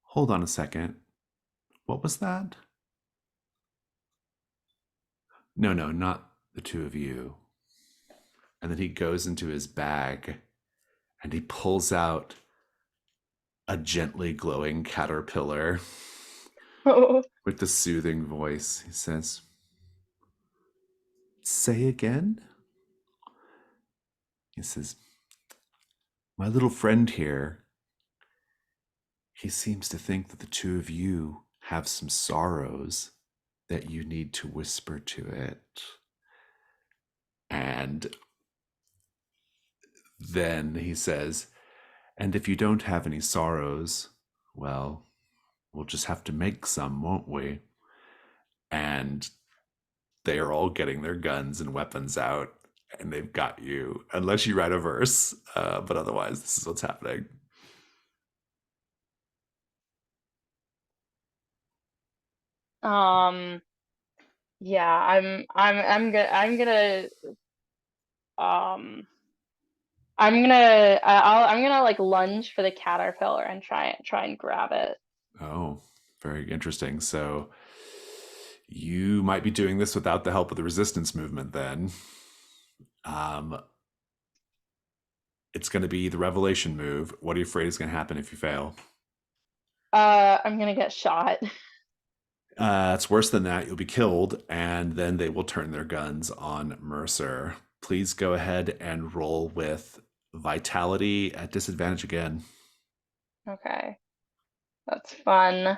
"Hold on a second. What was that?" No, not the two of you. And then he goes into his bag and he pulls out a gently glowing caterpillar with the soothing voice. He says, "Say again?" He says, "My little friend here, he seems to think that the two of you have some sorrows that you need to whisper to it." And then he says, "And if you don't have any sorrows, well, we'll just have to make some, won't we?" And they are all getting their guns and weapons out, and they've got you, unless you write a verse. But otherwise, this is what's happening. Yeah, I'm gonna like lunge for the caterpillar and try and grab it. Oh, very interesting. So you might be doing this without the help of the resistance movement then. It's going to be the revelation move. What are you afraid is going to happen if you fail? I'm gonna get shot. It's worse than that. You'll be killed, and then they will turn their guns on Mercer. Please go ahead and roll with vitality at disadvantage again. Okay. That's fun.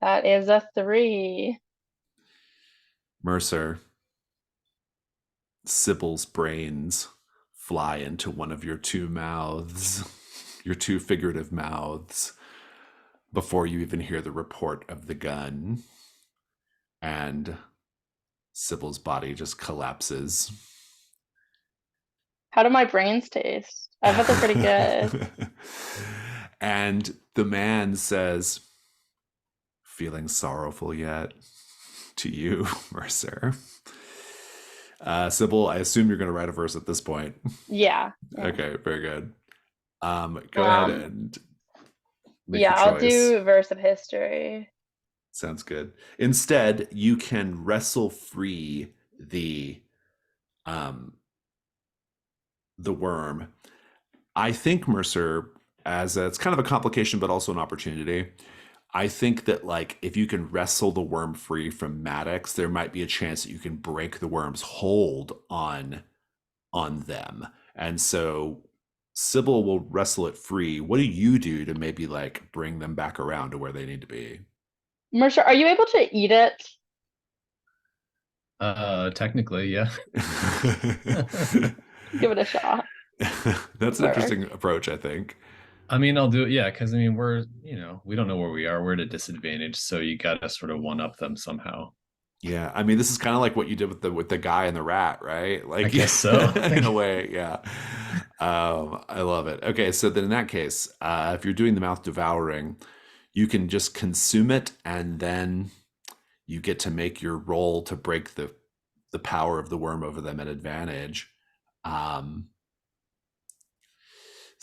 That is a 3. Mercer, Sybil's brains fly into one of your two mouths, your two figurative mouths, before you even hear the report of the gun. And Sybil's body just collapses. How do my brains taste? I bet they're pretty good. And the man says, "Feeling sorrowful yet?" To you, Mercer. Sybil, I assume you're going to write a verse at this point. Yeah. Okay, very good. Go ahead and make your I'll choice. do verse of history. Sounds good. Instead, you can wrestle free the worm. I think, Mercer, it's kind of a complication, but also an opportunity. I think that like if you can wrestle the worm free from Maddox, there might be a chance that you can break the worm's hold on them. And so Sybil will wrestle it free. What do you do to maybe like bring them back around to where they need to be? Mercer, are you able to eat it? Technically, yeah. Give it a shot. That's an interesting approach, I think. I mean, I'll do it, yeah, because I mean, we're, we don't know where we are. We're at a disadvantage, so you got to sort of one up them somehow. Yeah, I mean, this is kind of like what you did with the guy and the rat, right? Like, I guess so. In a way, yeah. I love it. Okay, so then in that case, if you're doing the mouth devouring, you can just consume it, and then you get to make your roll to break the power of the worm over them at advantage.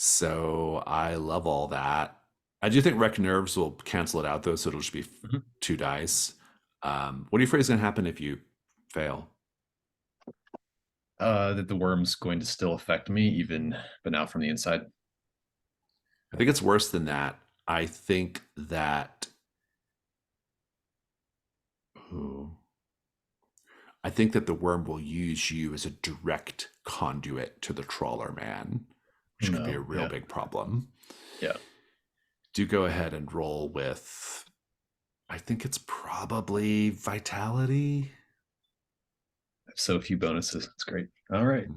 So I love all that. I do think Wreck Nerves will cancel it out though, so it'll just be 2 dice. What are you afraid is going to happen if you fail? That the worm's going to still affect me, but now from the inside. I think it's worse than that. I think that the worm will use you as a direct conduit to the trawler man, which could be a real big problem. Yeah. Do go ahead and roll with, I think it's probably vitality. So few bonuses. That's great. All right.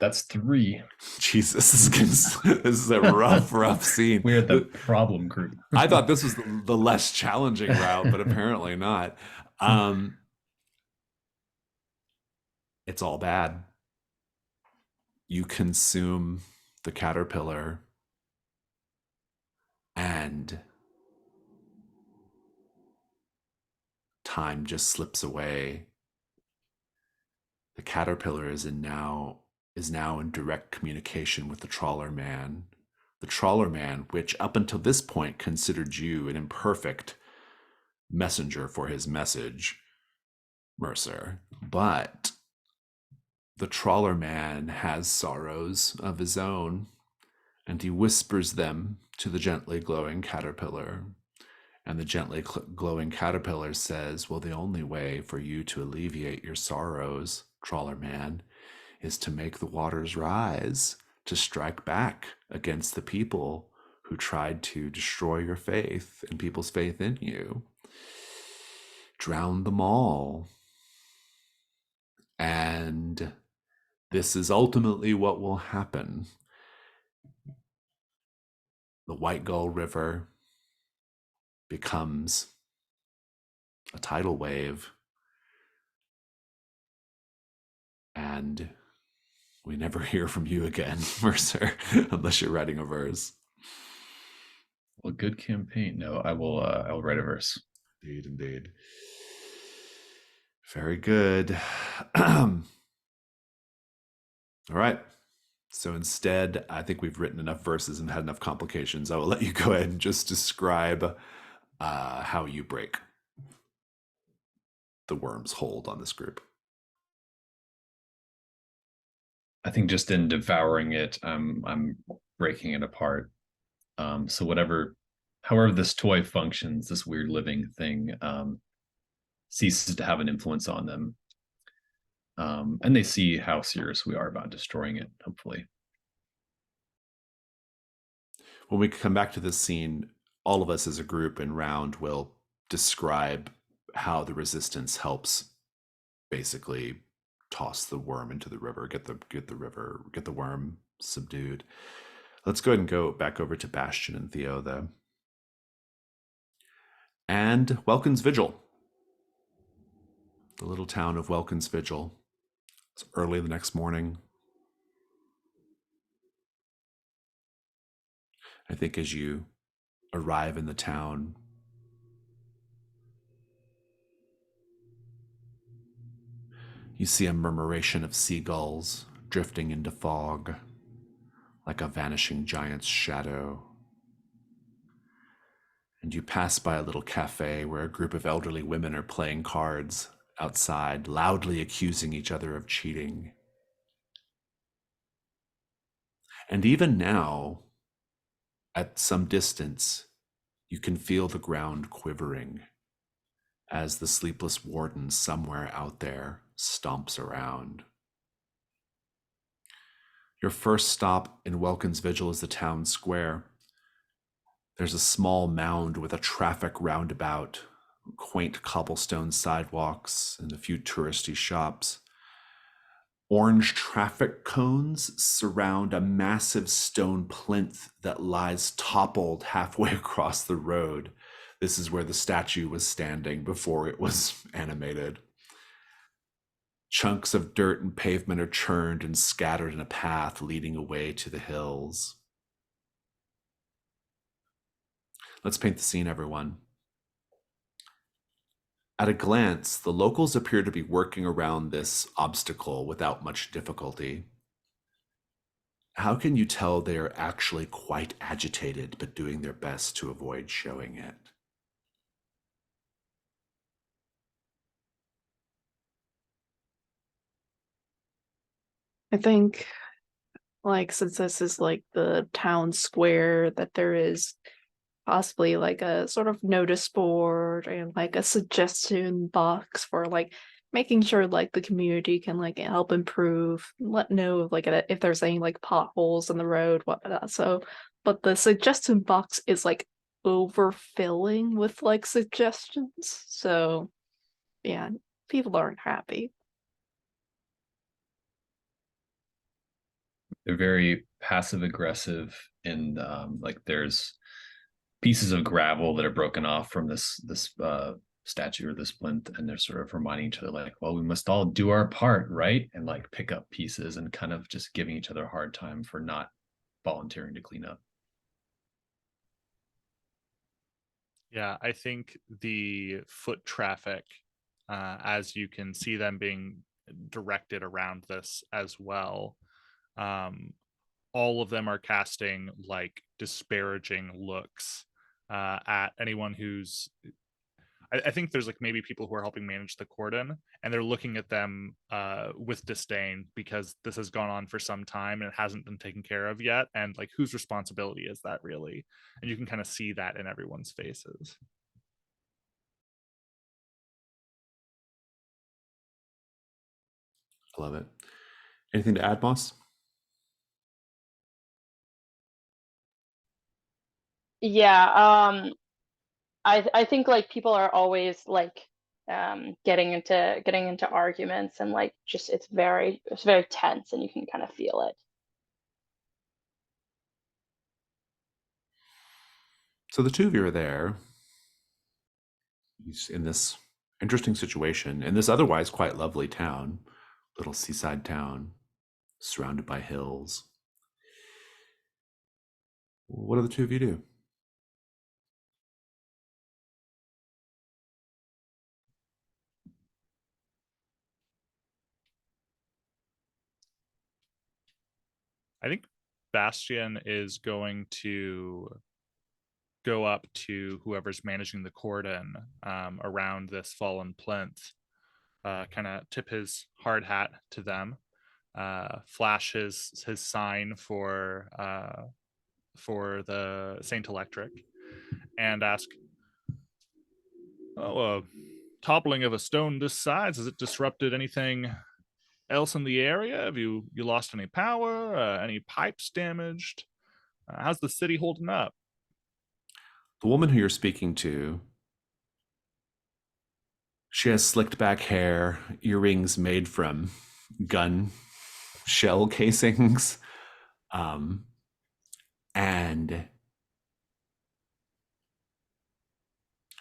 That's 3. Jesus, this is a rough scene. We're the problem group. I thought this was the less challenging route, but apparently not. It's all bad. You consume the caterpillar, and time just slips away. The caterpillar is now in direct communication with the trawler man. the trawler man, which up until this point considered you an imperfect messenger for his message, Mercer. But the trawler man has sorrows of his own, and he whispers them to the gently glowing caterpillar. And the gently glowing caterpillar says, well, the only way for you to alleviate your sorrows, trawler man, is to make the waters rise, to strike back against the people who tried to destroy your faith and people's faith in you. Drown them all. And this is ultimately what will happen. The White Gull River becomes a tidal wave, and we never hear from you again, Mercer, unless you're writing a verse. Well, good campaign. No, I will write a verse. Indeed. Very good. All right. So instead, I think we've written enough verses and had enough complications. I will let you go ahead and just describe how you break the worm's hold on this group. I think just in devouring it, I'm breaking it apart. So however this toy functions, this weird living thing, ceases to have an influence on them. And they see how serious we are about destroying it, hopefully. When we come back to this scene, all of us as a group and round will describe how the resistance helps basically toss the worm into the river, get the worm subdued. Let's go ahead and go back over to Bastion and Theo, though. And Welkin's Vigil. The little town of Welkin's Vigil. It's early the next morning. I think as you arrive in the town, you see a murmuration of seagulls drifting into fog, like a vanishing giant's shadow. And you pass by a little cafe where a group of elderly women are playing cards outside, loudly accusing each other of cheating. And even now, at some distance, you can feel the ground quivering as the sleepless warden somewhere out there stomps around. Your first stop in Welkin's Vigil is the town square. There's a small mound with a traffic roundabout, quaint cobblestone sidewalks, and a few touristy shops. Orange traffic cones surround a massive stone plinth that lies toppled halfway across the road. This is where the statue was standing before it was animated. Chunks of dirt and pavement are churned and scattered in a path leading away to the hills. Let's paint the scene, everyone. At a glance, the locals appear to be working around this obstacle without much difficulty. How can you tell they are actually quite agitated, but doing their best to avoid showing it? I think, like, since this is like the town square, that there is possibly like a sort of notice board and like a suggestion box for like making sure like the community can like help improve, let know like if there's any like potholes in the road, whatnot. So, but the suggestion box is like overfilling with like suggestions. So, yeah, people aren't happy. They're very passive aggressive, and like there's pieces of gravel that are broken off from this statue or this plinth, and they're sort of reminding each other like, well, we must all do our part, right? And like pick up pieces and kind of just giving each other a hard time for not volunteering to clean up. Yeah, I think the foot traffic, as you can see them being directed around this as well, all of them are casting like disparaging looks at anyone who's. I think there's like maybe people who are helping manage the cordon, and they're looking at them with disdain because this has gone on for some time and it hasn't been taken care of yet. And like, whose responsibility is that really? And you can kind of see that in everyone's faces. I love it. Anything to add, Moss? Yeah, I think like people are always like getting into arguments, and like just it's very tense, and you can kind of feel it. So the two of you are there. He's in this interesting situation in this otherwise quite lovely town, little seaside town, surrounded by hills. What do the two of you do? I think Bastian is going to go up to whoever's managing the cordon around this fallen plinth, kind of tip his hard hat to them, flash his sign for the Saint Electric, and ask, "Oh, toppling of a stone this size, has it disrupted anything else in the area? Have you lost any power? Any pipes damaged? How's the city holding up?" The woman who you're speaking to, she has slicked back hair, earrings made from gun shell casings, and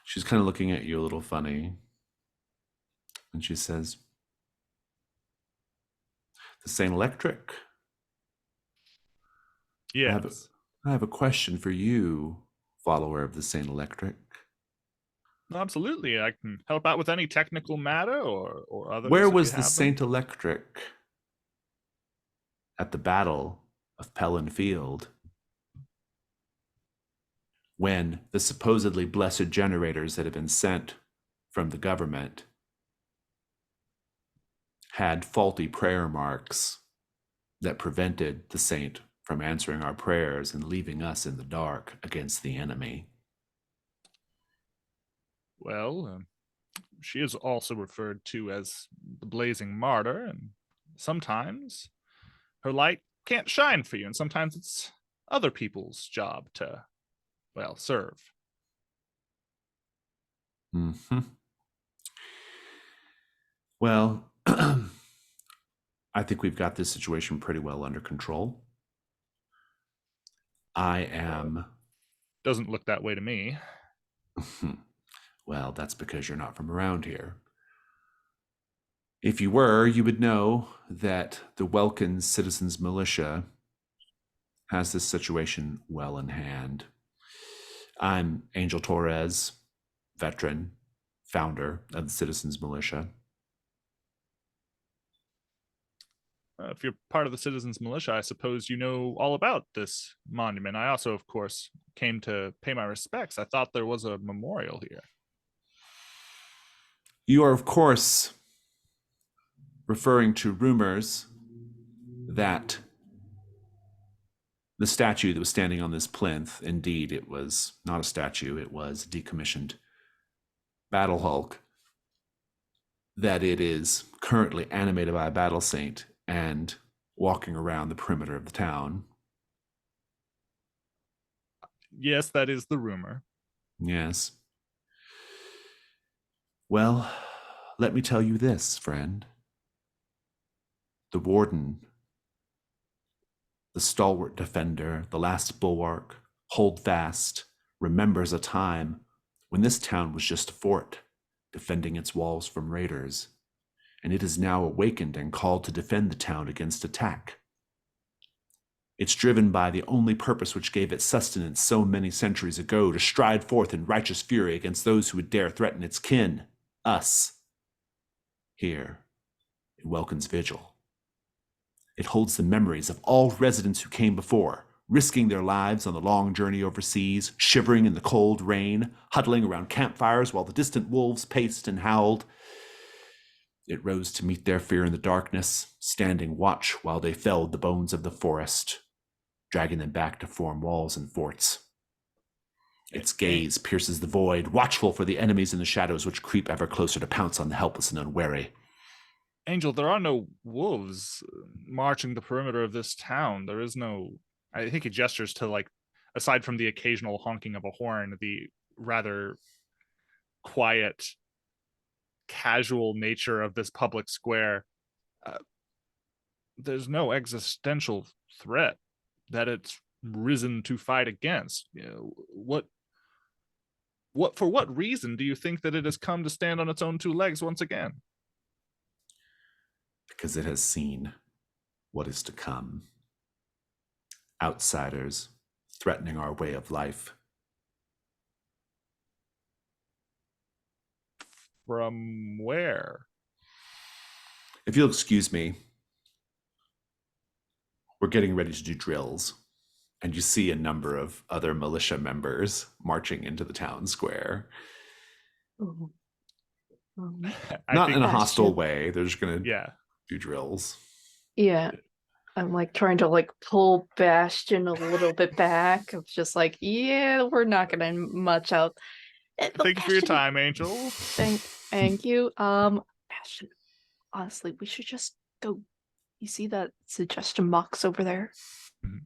she's kind of looking at you a little funny, and she says, "The Saint Electric? Yes. I have a question for you, follower of the Saint Electric. Absolutely. I can help out with any technical matter or others. Where if you was the have them. Saint Electric at the Battle of Pelin Field when the supposedly blessed generators that had been sent from the government had faulty prayer marks that prevented the saint from answering our prayers and leaving us in the dark against the enemy?" Well, she is also referred to as the Blazing Martyr, and sometimes her light can't shine for you, and sometimes it's other people's job to, well, serve. Mm-hmm. Well, I think we've got this situation pretty well under control. I am... Doesn't look that way to me. Well, that's because you're not from around here. If you were, you would know that the Welkin Citizens Militia has this situation well in hand. I'm Angel Torres, veteran, founder of the Citizens Militia. If you're part of the Citizens Militia, I suppose you know all about this monument. I also, of course, came to pay my respects. I thought there was a memorial here. You are, of course, referring to rumors that the statue that was standing on this plinth, indeed, it was not a statue, it was a decommissioned battle hulk, that it is currently animated by a battle saint and walking around the perimeter of the town. Yes, that is the rumor. Yes. Well, let me tell you this, friend. The warden, the stalwart defender, the last bulwark, hold fast, remembers a time when this town was just a fort, defending its walls from raiders, and it is now awakened and called to defend the town against attack. It's driven by the only purpose which gave it sustenance so many centuries ago, to stride forth in righteous fury against those who would dare threaten its kin, us, here in Welkin's Vigil. It holds the memories of all residents who came before, risking their lives on the long journey overseas, shivering in the cold rain, huddling around campfires while the distant wolves paced and howled. It rose to meet their fear in the darkness, standing watch while they felled the bones of the forest, dragging them back to form walls and forts. Its gaze pierces the void, watchful for the enemies in the shadows which creep ever closer to pounce on the helpless and unwary. Angel, there are no wolves marching the perimeter of this town. There is no... I think he gestures to, like, aside from the occasional honking of a horn, the rather quiet, casual nature of this public square. There's no existential threat that it's risen to fight against. For what reason do you think that it has come to stand on its own two legs once again? Because it has seen what is to come. Outsiders threatening our way of life. From where? If you'll excuse me, we're getting ready to do drills, and you see a number of other militia members marching into the town square. Ooh. Not in a hostile Bastion. way. They're just going to Yeah. do drills. Yeah. I'm like trying to like pull Bastion a little bit back. Of just like, yeah, we're not gonna much out. But Thank you for your Bastion, time, Angel. Thank you. Bastion, honestly, we should just go. You see that suggestion box over there? Mhm.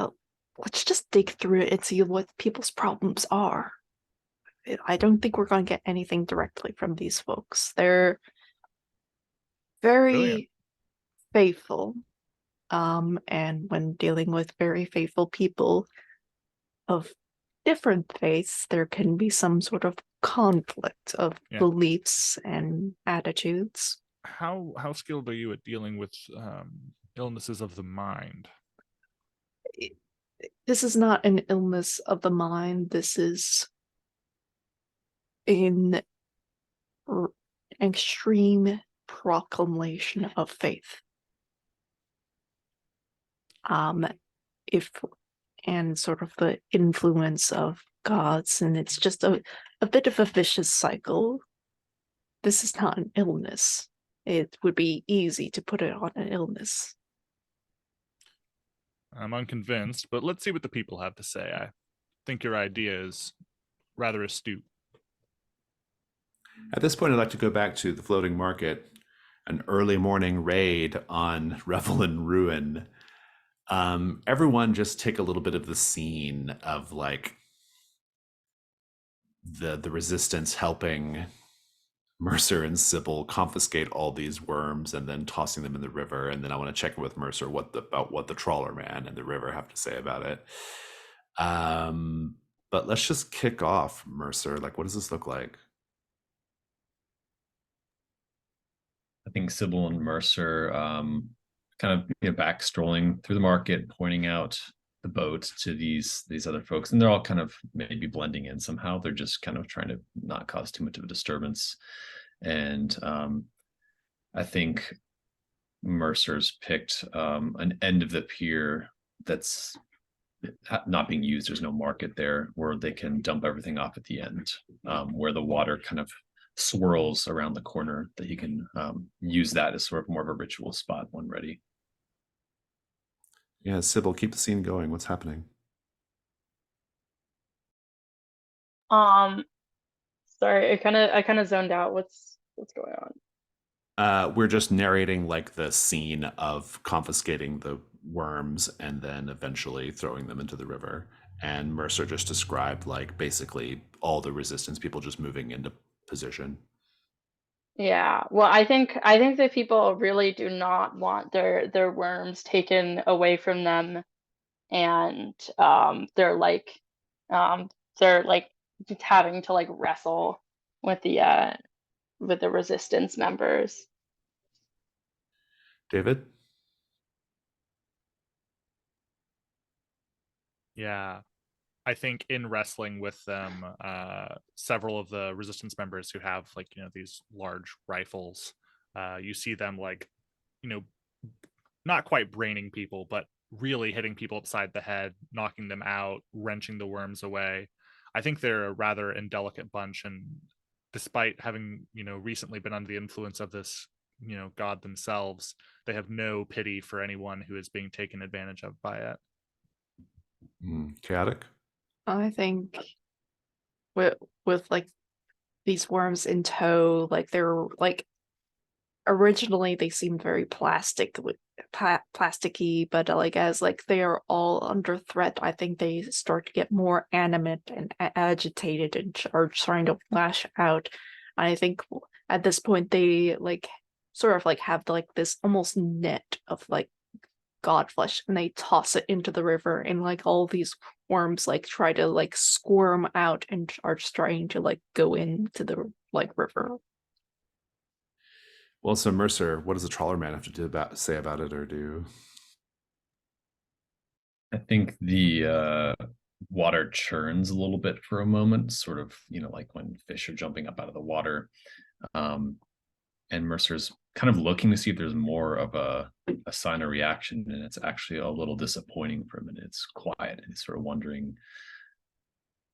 Oh, let's just dig through it and see what people's problems are. I don't think we're going to get anything directly from these folks. They're very Brilliant. faithful. And when dealing with very faithful people of different faiths, there can be some sort of conflict of Yeah. beliefs and attitudes. How skilled are you at dealing with illnesses of the mind? This is not an illness of the mind. This is an extreme proclamation of faith. And sort of the influence of gods, and it's just a bit of a vicious cycle. This is not an illness. It would be easy to put it on an illness. I'm unconvinced, but let's see what the people have to say. I think your idea is rather astute. At this point, I'd like to go back to the floating market, an early morning raid on Revel in Ruin. Everyone just take a little bit of the scene of like the resistance helping Mercer and Sybil confiscate all these worms and then tossing them in the river. And then I want to check in with Mercer about what the trawler man and the river have to say about it. But let's just kick off, Mercer. Like, what does this look like? I think Sybil and Mercer kind of back strolling through the market, pointing out the boat to these other folks, and they're all kind of maybe blending in somehow. They're just kind of trying to not cause too much of a disturbance. And I think Mercer's picked an end of the pier that's not being used. There's no market there where they can dump everything off at the end, where the water kind of swirls around the corner, that he can use that as sort of more of a ritual spot when ready. Yeah, Sybil, keep the scene going. What's happening? Sorry, I kind of zoned out. What's going on? We're just narrating like the scene of confiscating the worms and then eventually throwing them into the river. And Mercer just described like basically all the resistance people just moving into position. Yeah, well, I think that people really do not want their worms taken away from them, and they're like just having to like wrestle with the resistance members. David? Yeah. I think in wrestling with them, several of the resistance members who have like, these large rifles, you see them like, not quite braining people, but really hitting people upside the head, knocking them out, wrenching the worms away. I think they're a rather indelicate bunch, and despite having, recently been under the influence of this, god themselves, they have no pity for anyone who is being taken advantage of by it. Chaotic? I think with like these worms in tow, like they're like originally they seemed very plasticky, but like as like they are all under threat, I think they start to get more animate and agitated and are trying to lash out. And I think at this point they like sort of like have like this almost net of like god flesh, and they toss it into the river, and like all these worms like try to like squirm out and are trying to like go into the like river. Well, so Mercer, what does the trawler man have to say about it or do? I think the water churns a little bit for a moment, sort of, like when fish are jumping up out of the water. And Mercer's kind of looking to see if there's more of a sign of reaction, and it's actually a little disappointing for a minute. It's quiet, and he's sort of wondering,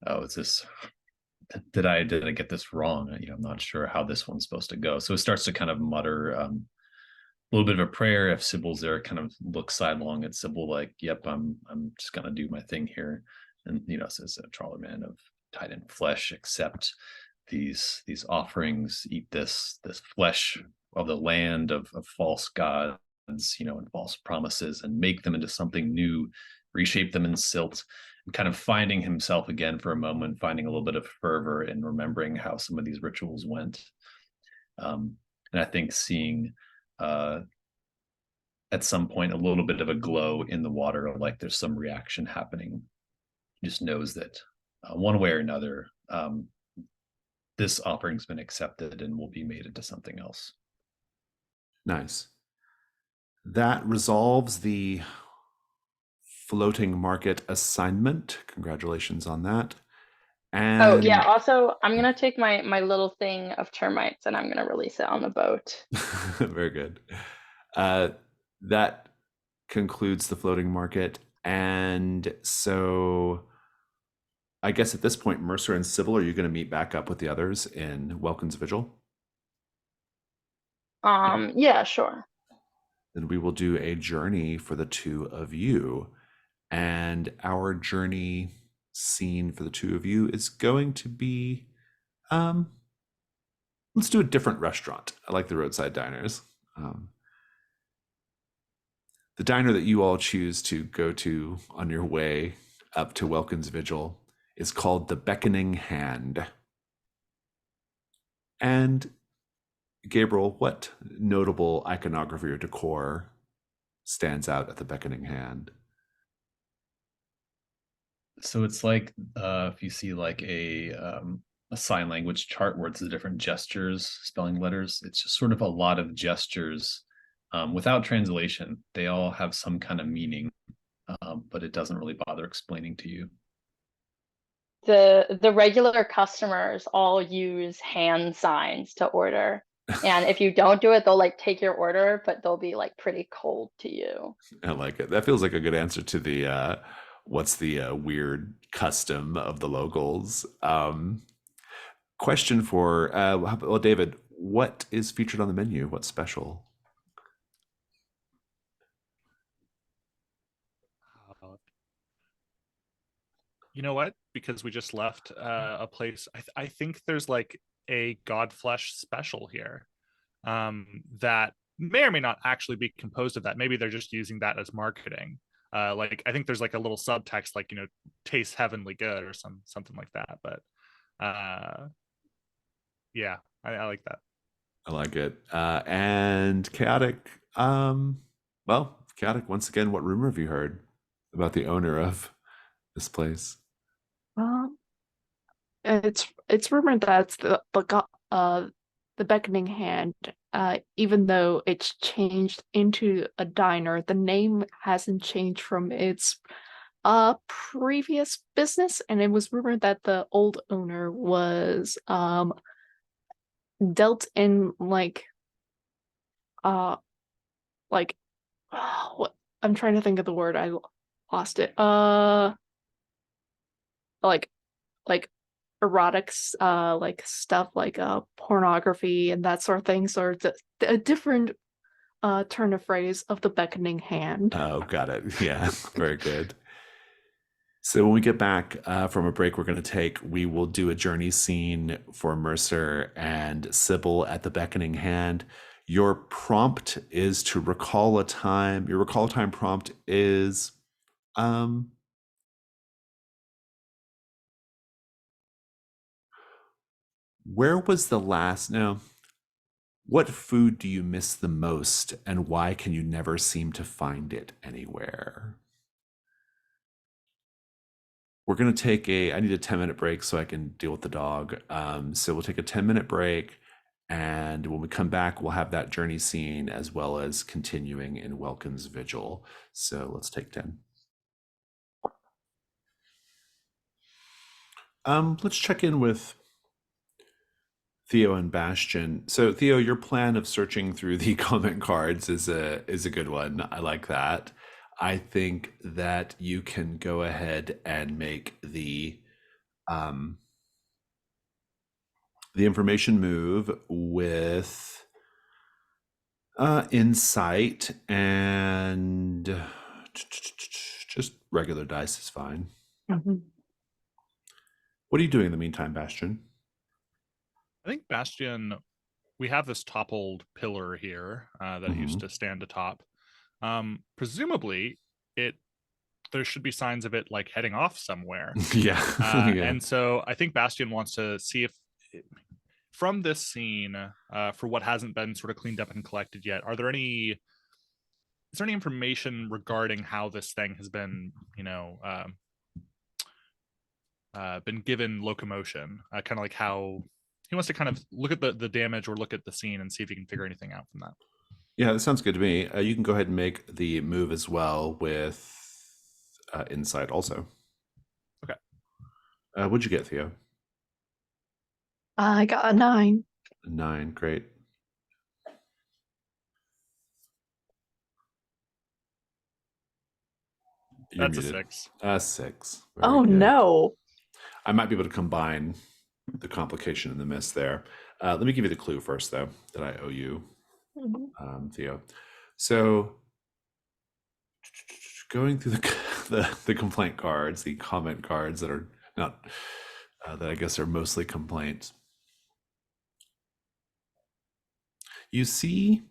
oh, is this, did I get this wrong? I'm not sure how this one's supposed to go. So it starts to kind of mutter a little bit of a prayer. If Sybil's there, kind of look sidelong at Sybil, like, yep, I'm just gonna do my thing here. And says a trawler man of Titan flesh, accept these offerings, eat this flesh of the land of false gods, and false promises, and make them into something new, reshape them in Silt, and kind of finding himself again for a moment, finding a little bit of fervor in remembering how some of these rituals went. And I think seeing at some point a little bit of a glow in the water, like there's some reaction happening. He just knows that one way or another, this offering's been accepted and will be made into something else. Nice. That resolves the floating market assignment. Congratulations on that. And Oh yeah, also I'm gonna take my little thing of termites and I'm gonna release it on the boat. very good. That concludes the floating market. And so I guess at this point, Mercer and Sybil, are you going to meet back up with the others in Welkin's Vigil? Yeah, sure. Then we will do a journey for the two of you. And our journey scene for the two of you is going to be, let's do a different restaurant. I like the roadside diners. The diner that you all choose to go to on your way up to Welkin's Vigil is called the Beckoning Hand. And Gabriel, what notable iconography or decor stands out at the Beckoning Hand? So it's like if you see like a sign language chart where it's the different gestures, spelling letters, it's just sort of a lot of gestures without translation. They all have some kind of meaning, but it doesn't really bother explaining to you. The regular customers all use hand signs to order. And if you don't do it, they'll like take your order, but they'll be like pretty cold to you. I like it. That feels like a good answer to the what's the weird custom of the locals. Question for well, David, what is featured on the menu? What's special? You know what? Because we just left a place, I think there's like a Godflesh special here that may or may not actually be composed of that. Maybe they're just using that as marketing. Like I think there's like a little subtext, like tastes heavenly good or something like that. But yeah, I like that. I like it. And Chaotic, well, Chaotic, once again, what rumor have you heard about the owner of this place? It's rumored that the Beckoning Hand, even though it's changed into a diner, the name hasn't changed from its previous business, and it was rumored that the old owner was dealt in like what I'm trying to think of the word. I lost it. Like erotics, like stuff like pornography and that sort of thing. So it's a different turn of phrase of the beckoning hand. Oh, got it. Yeah, very good. So when we get back from a break we're going to take, we will do a journey scene for Mercer and Sybil at the beckoning hand. Your prompt is to recall a time. Your recall time prompt is where was the last? No. What food do you miss the most, and why can you never seem to find it anywhere? We're going to take I need a 10-minute break so I can deal with the dog. So we'll take a 10-minute break. And when we come back, we'll have that journey scene as well as continuing in Welkin's Vigil. So let's take 10. Let's check in with Theo and Bastion. So Theo, your plan of searching through the comment cards is a good one. I like that. I think that you can go ahead and make the information move with insight, and just regular dice is fine. Mm-hmm. What are you doing in the meantime, Bastion? I think Bastion, we have this toppled pillar here that used to stand atop. Presumably, there should be signs of it like heading off somewhere. Yeah. Yeah. And so I think Bastion wants to see if from this scene, for what hasn't been sort of cleaned up and collected yet, is there any information regarding how this thing has been, been given locomotion? Kind of like how he wants to kind of look at the damage or look at the scene and see if he can figure anything out from that. Yeah, that sounds good to me. You can go ahead and make the move as well with insight also. Okay. What'd you get, Theo? I got a 9. 9, great. You're That's muted. a 6. 6. Very Oh good. no. I might be able to combine the complication and the miss there. Let me give you the clue first, though, that I owe you, Theo. So going through the complaint cards, the comment cards that are not, that I guess are mostly complaints, you see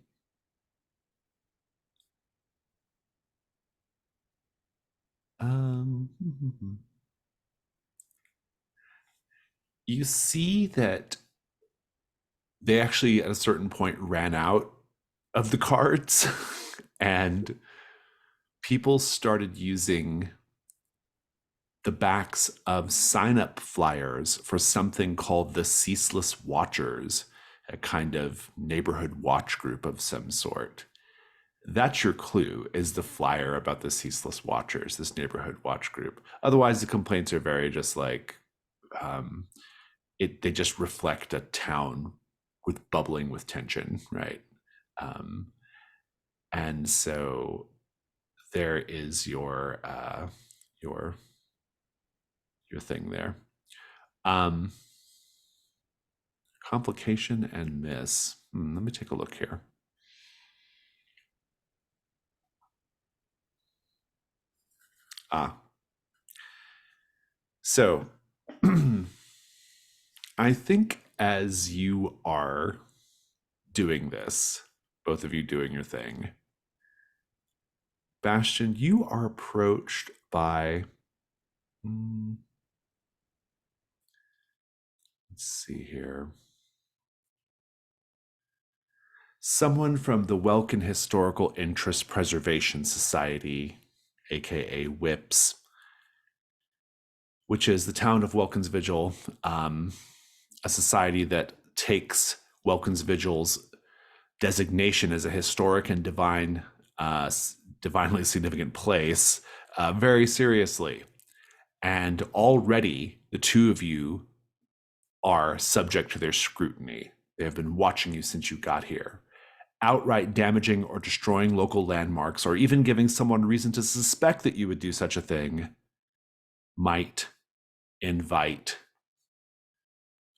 you see that they actually at a certain point ran out of the cards and people started using the backs of sign-up flyers for something called the Ceaseless Watchers, a kind of neighborhood watch group of some sort. That's your clue, is the flyer about the Ceaseless Watchers, this neighborhood watch group. Otherwise, the complaints are very just like, they just reflect a town bubbling with tension, right? And so there is your thing there. Complication and miss. Let me take a look here. So I think as you are doing this, both of you doing your thing, Bastion, you are approached by, let's see here, someone from the Welkin Historical Interest Preservation Society, aka WIPS, which is the town of Welkin's Vigil, a society that takes Welkin's Vigil's designation as a historic and divinely significant place very seriously. And already the two of you are subject to their scrutiny. They have been watching you since you got here. outright damaging or destroying local landmarks, or even giving someone reason to suspect that you would do such a thing, might invite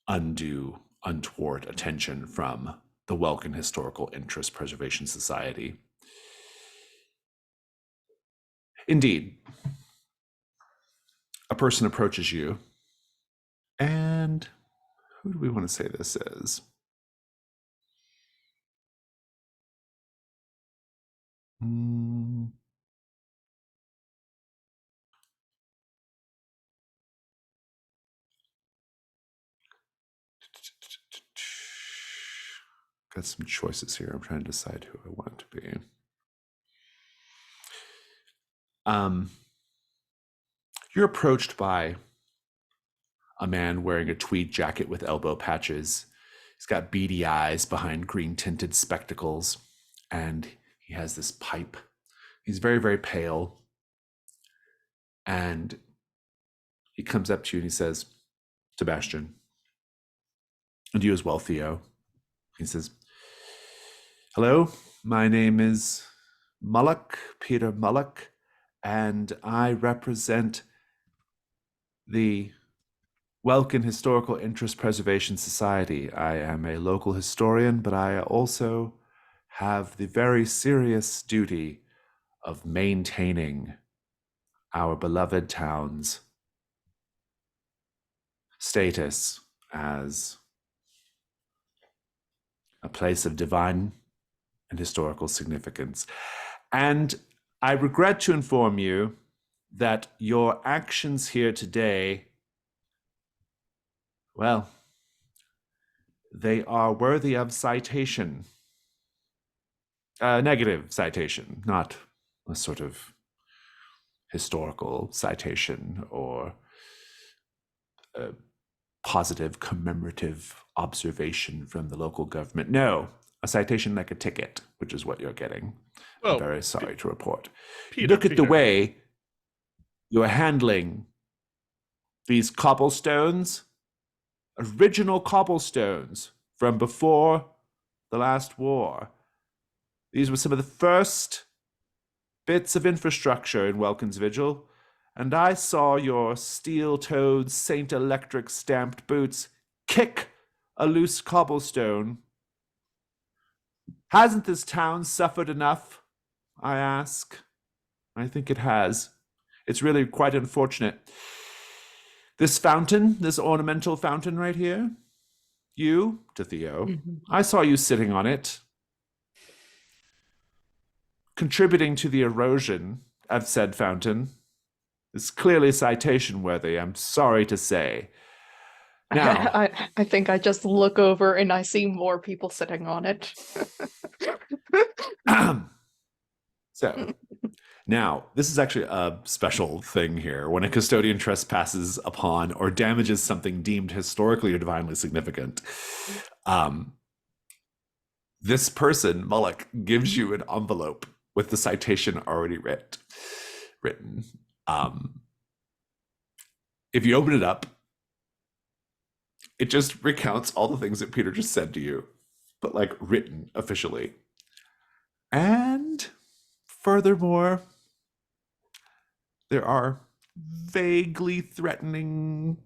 undue, untoward attention from the Welkin Historical Interest Preservation Society. Indeed, a person approaches you, and who do we want to say this is? Got some choices here. I'm trying to decide who I want to be. You're approached by a man wearing a tweed jacket with elbow patches. He's got beady eyes behind green-tinted spectacles, and he has this pipe. He's very, very pale, and he comes up to you and he says, Sebastian, and you as well, Theo. He says, hello, my name is Mullock, Peter Mullock, and I represent the Welkin Historical Interest Preservation Society. I am a local historian, but I also have the very serious duty of maintaining our beloved town's status as a place of divine and historical significance. And I regret to inform you that your actions here today, well, they are worthy of citation. Negative citation, not a sort of historical citation or a positive commemorative observation from the local government. No, a citation like a ticket, which is what you're getting. Well, I'm very sorry to report. Peter, Look at the Peter. way you're handling these cobblestones, original cobblestones from before the last war. These were some of the first bits of infrastructure in Welkin's Vigil, and I saw your steel-toed Saint Electric stamped boots kick a loose cobblestone. Hasn't this town suffered enough, I ask? I think it has. It's really quite unfortunate. This fountain, this ornamental fountain right here, you, to Theo, I saw you sitting on it, contributing to the erosion of said fountain. It's clearly citation worthy, I'm sorry to say. Now, I think I just look over and I see more people sitting on it. so, now, this is actually a special thing here. When a custodian trespasses upon or damages something deemed historically or divinely significant, this person, Mullock, gives you an envelope with the citation already written. If you open it up, it just recounts all the things that Peter just said to you, but like written officially. And furthermore, there are vaguely threatening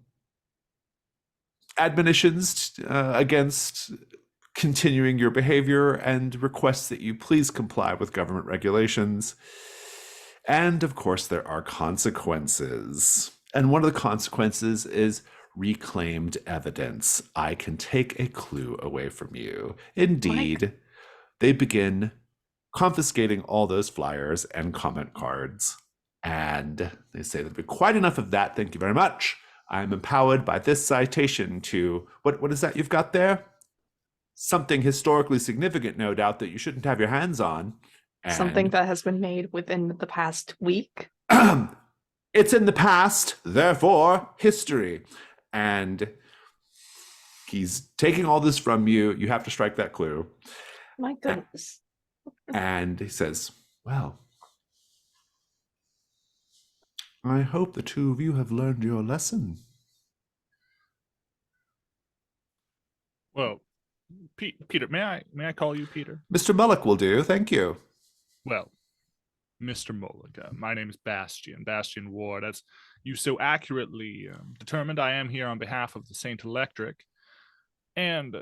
admonitions against continuing your behavior and requests that you please comply with government regulations. And of course, there are consequences. And one of the consequences is reclaimed evidence. I can take a clue away from you. Indeed, they begin confiscating all those flyers and comment cards. And they say there'll be quite enough of that. Thank you very much. I'm empowered by this citation to, what is that you've got there? Something historically significant, no doubt, that you shouldn't have your hands on. And Something that has been made within the past week. It's in the past, therefore history. And he's taking all this from you. You have to strike that clue. My goodness. And he says, well, I hope the two of you have learned your lesson. Well, Peter, may I call you Peter? Mr. Mullock will do. Thank you. Well, Mr. Mulligan, my name is Bastian Ward. As you so accurately determined, I am here on behalf of the Saint Electric, and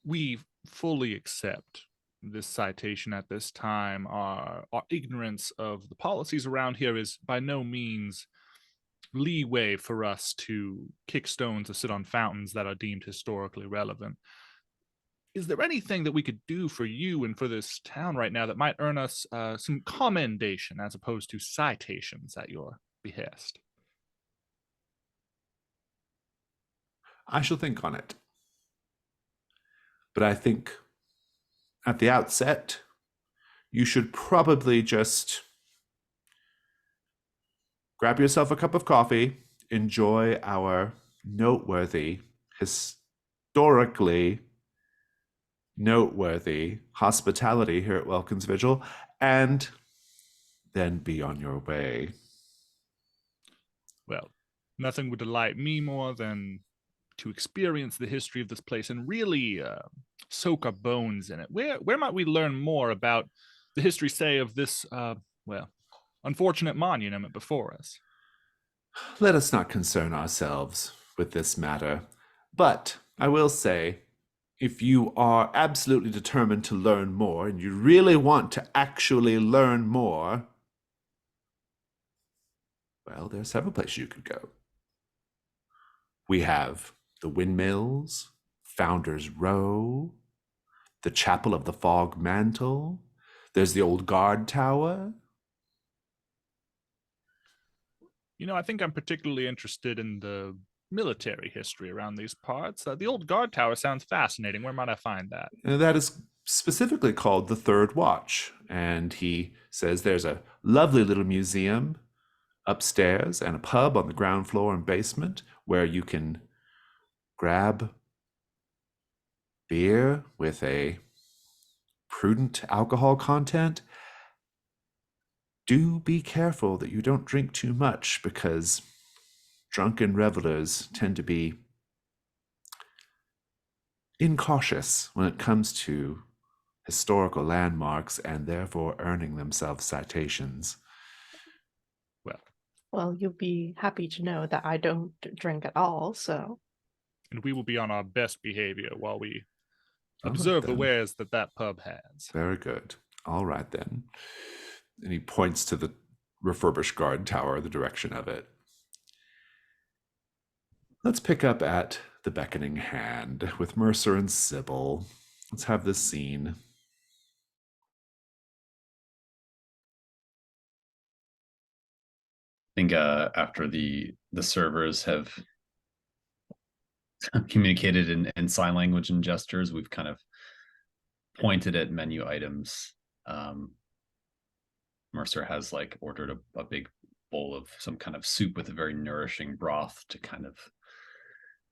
we fully accept this citation at this time. Our ignorance of the policies around here is by no means leeway for us to kick stones or sit on fountains that are deemed historically relevant. Is there anything that we could do for you and for this town right now that might earn us some commendation as opposed to citations at your behest? I shall think on it. But I think at the outset, you should probably just grab yourself a cup of coffee, enjoy our noteworthy, historically noteworthy hospitality here at Welkin's Vigil, and then be on your way. Well, nothing would delight me more than to experience the history of this place and really soak our bones in it. Where might we learn more about the history, say, of this, unfortunate monument before us? Let us not concern ourselves with this matter, but I will say, if you are absolutely determined to learn more and you really want to actually learn more, well, there are several places you could go. We have the windmills, Founders Row, the Chapel of the Fog Mantle. There's the old guard tower. You know, I think I'm particularly interested in the military history around these parts. The old guard tower sounds fascinating. Where might I find that? And that is specifically called the Third Watch. And he says there's a lovely little museum upstairs and a pub on the ground floor and basement where you can grab beer with a prudent alcohol content. Do be careful that you don't drink too much, because drunken revelers tend to be incautious when it comes to historical landmarks and therefore earning themselves citations. Well, you'll be happy to know that I don't drink at all, so. And we will be on our best behavior while we All right, observe the then. wares that pub has. Very good. All right, then. And he points to the refurbished guard tower, the direction of it. Let's pick up at the Beckoning Hand with Mercer and Sybil. Let's have this scene. I think after the servers have communicated in sign language and gestures, we've kind of pointed at menu items. Mercer has like ordered a big bowl of some kind of soup with a very nourishing broth to kind of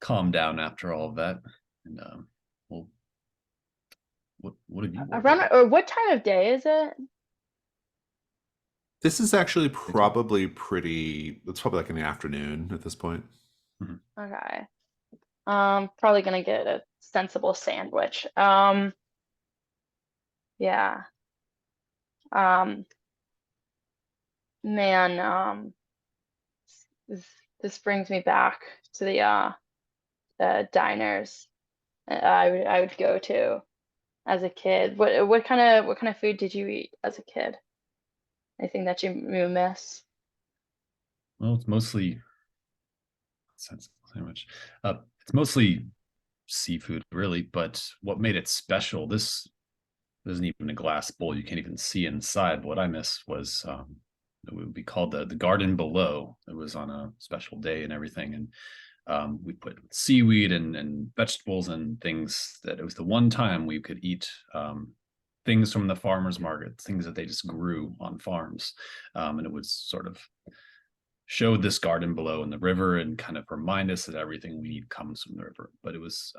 calm down after all of that. And well, what have you ordered? Around, or what time of day is it? This is actually probably it's probably like in the afternoon at this point. Okay. Probably gonna get a sensible sandwich. Yeah. Man, this brings me back to the diners I would go to as a kid. What kind of food did you eat as a kid? Anything that you miss? Well, it's mostly sandwich. It's mostly seafood, really. But what made it special? This isn't even a glass bowl. You can't even see inside. What I missed was it would be called the garden below. It was on a special day and everything, and we put seaweed and vegetables and things. That it was the one time we could eat things from the farmers market, things that they just grew on farms, and it was sort of showed this garden below in the river and kind of remind us that everything we need comes from the river. But it was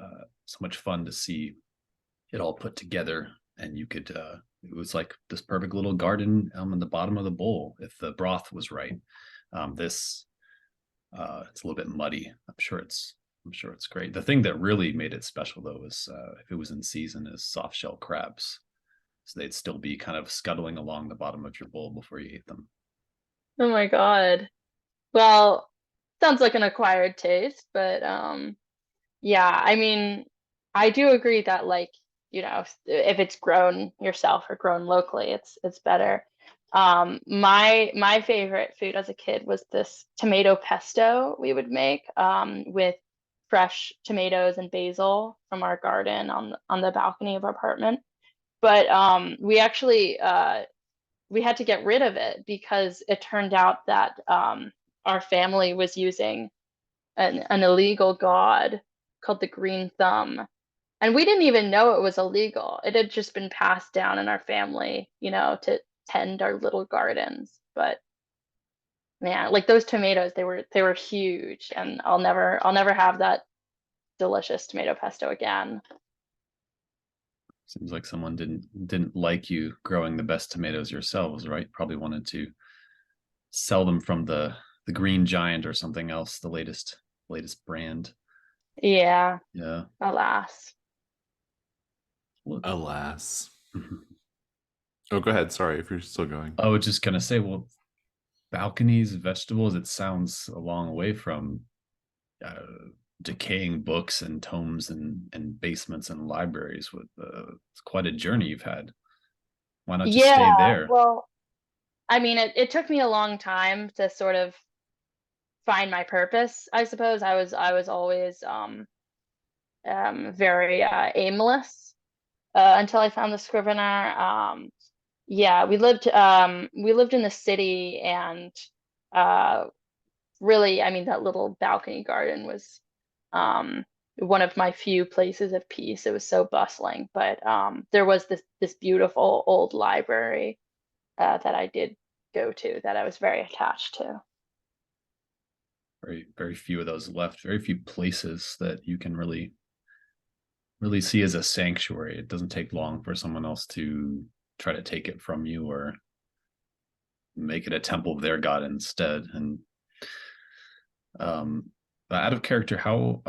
so much fun to see it all put together, and you could it was like this perfect little garden in the bottom of the bowl if the broth was right. This it's a little bit muddy. I'm sure it's I'm sure it's great. The thing that really made it special, though, was if it was in season, is soft shell crabs. So they'd still be kind of scuttling along the bottom of your bowl before you ate them. Oh my God. Well, sounds like an acquired taste, but yeah, I mean, I do agree that like, if it's grown yourself or grown locally, it's better. My favorite food as a kid was this tomato pesto we would make with fresh tomatoes and basil from our garden on the balcony of our apartment. But we actually we had to get rid of it because it turned out that our family was using an illegal god called the green thumb. And we didn't even know it was illegal. It had just been passed down in our family, to tend our little gardens. But man, like those tomatoes, they were huge, and I'll never have that delicious tomato pesto again. Seems like someone didn't like you growing the best tomatoes yourselves, right? Probably wanted to sell them from the Green Giant or something else, the latest brand. Yeah, Yeah. alas. Alas. Oh, go ahead. Sorry if you're still going. I was just gonna say, well, balconies, vegetables, it sounds a long way from decaying books and tomes and basements and libraries. With it's quite a journey you've had. Why not just stay Yeah, there? well, I mean, it took me a long time to sort of find my purpose, I suppose. I was always very aimless until I found the Scrivener. Yeah, we lived in the city, and uh really, I mean, that little balcony garden was one of my few places of peace. It was so bustling, but there was this beautiful old library that I did go to that I was very attached to. Very, very few of those left. Very few places that you can really see as a sanctuary. It doesn't take long for someone else to try to take it from you or make it a temple of their god instead. And out of character, how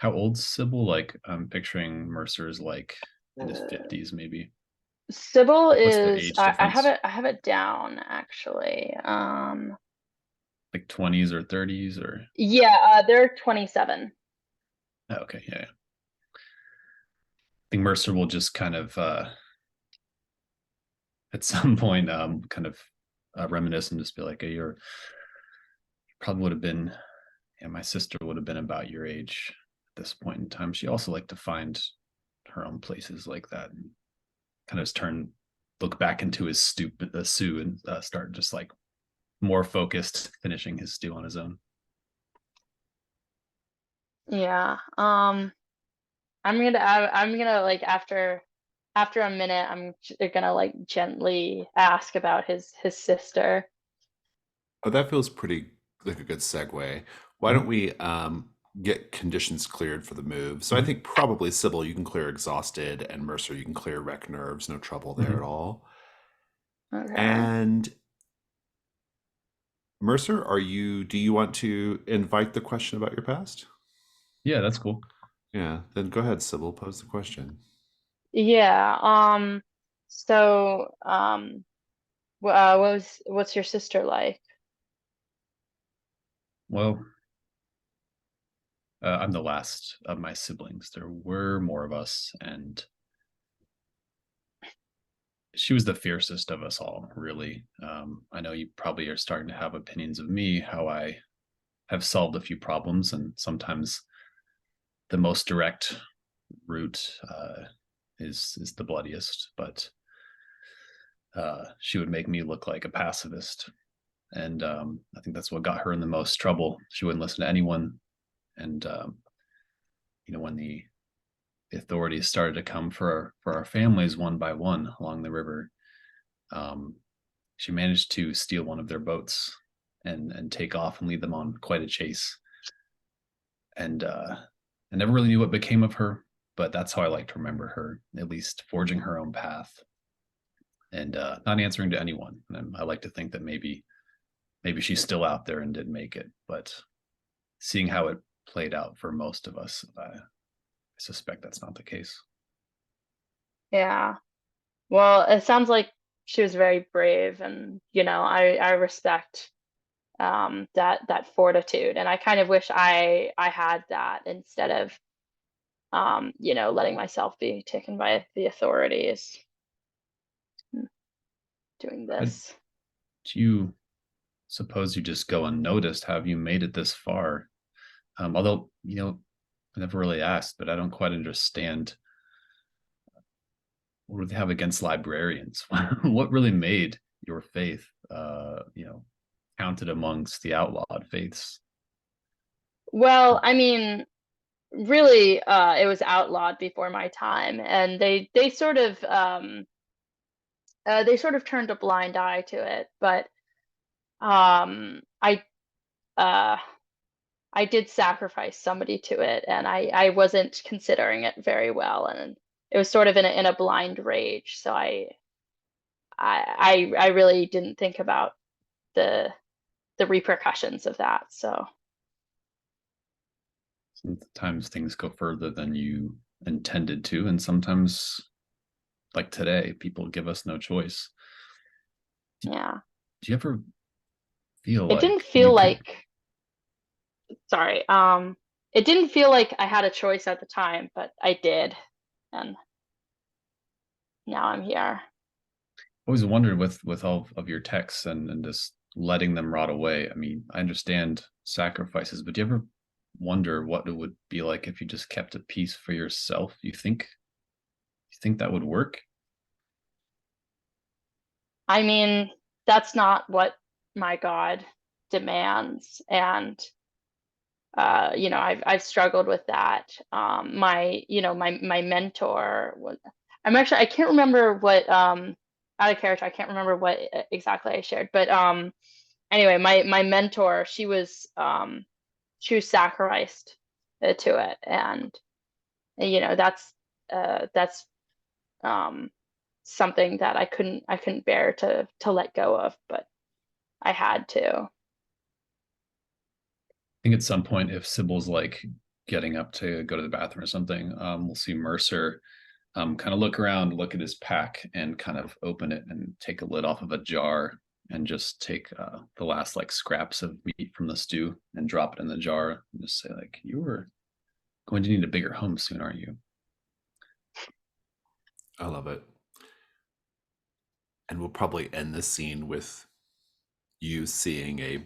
old's Sybil? Like, I'm picturing Mercer's like in his 50s, maybe. Sybil What's the is age I have difference? it down actually. Like 20s or 30s or? Yeah, they're 27. Oh, okay, yeah. I think Mercer will just kind of at some point kind of reminisce and just be like, hey, you're probably would have been, yeah, my sister would have been about your age at this point in time. She also liked to find her own places like that and kind of look back into his stew and start just like more focused, finishing his stew on his own. Yeah. I'm gonna like after a minute, gonna like gently ask about his sister. Oh, that feels pretty like a good segue. Why don't we get conditions cleared for the move? So I think probably Sybil, you can clear exhausted, and Mercer, you can clear wreck nerves. No trouble there at all. Okay. And Mercer, do you want to invite the question about your past? Yeah, that's cool. Yeah, then go ahead, Sybil, pose the question. Yeah. So, what's your sister like? Well, I'm the last of my siblings. There were more of us, and she was the fiercest of us all, really. I know you probably are starting to have opinions of me, how I have solved a few problems, and sometimes the most direct route is the bloodiest. But she would make me look like a pacifist, and I think that's what got her in the most trouble. She wouldn't listen to anyone, and when the authorities started to come for our families one by one along the river, she managed to steal one of their boats and take off and lead them on quite a chase. And I never really knew what became of her, but that's how I like to remember her, at least forging her own path and not answering to anyone. And I like to think that maybe she's still out there and did make it, but seeing how it played out for most of us. I suspect that's not the case. Yeah. Well, it sounds like she was very brave, and I respect that fortitude, and I kind of wish I had that instead of letting myself be taken by the authorities doing But this. do you suppose you just go unnoticed? Have you made it this far? Although, I never really asked, but I don't quite understand, what do they have against librarians? What really made your faith, counted amongst the outlawed faiths? Well, I mean, really, it was outlawed before my time, and they sort of turned a blind eye to it. But I uh, I did sacrifice somebody to it, and I wasn't considering it very well, and it was sort of in a blind rage. So I really didn't think about the repercussions of that. So Sometimes things go further than you intended to, and sometimes, like today, people give us no choice. yeah, Do you ever feel it didn't like feel you could? like sorry, it didn't feel like I had a choice at the time, but I did, and now I'm here. I always wondered with all of your texts and just letting them rot away. I mean, I understand sacrifices, but do you ever wonder what it would be like if you just kept a piece for yourself? You think that would work? I mean, that's not what my God demands, and I've struggled with that. My mentor was. I can't remember what out of character. I can't remember what exactly I shared, but anyway, my mentor, she was sacrificed to it, and that's something that I couldn't bear to let go of, but I had to. Think at some point, if Sybil's like getting up to go to the bathroom or something, we'll see Mercer kind of look around, look at his pack, and kind of open it and take a lid off of a jar and just take the last like scraps of meat from the stew and drop it in the jar and just say like, "You were going to need a bigger home soon, aren't you?" I love it. And we'll probably end the scene with you seeing a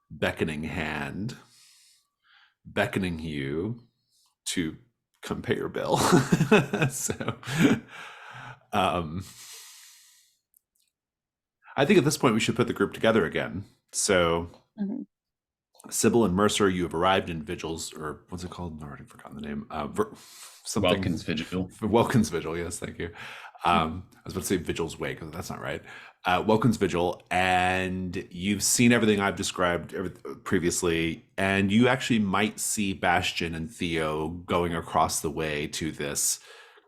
beckoning hand beckoning you to come pay your bill. So I think at this point we should put the group together again. So Mhm. Sybil and Mercer, you have arrived in Vigil's, or what's it called? I've already forgotten the name. Something. Welkin's Vigil. Welkin's Vigil, yes, thank you. I was about to say Vigil's Wake, but that's not right. Welkin's Vigil, and you've seen everything I've described previously, and you actually might see Bastion and Theo going across the way to this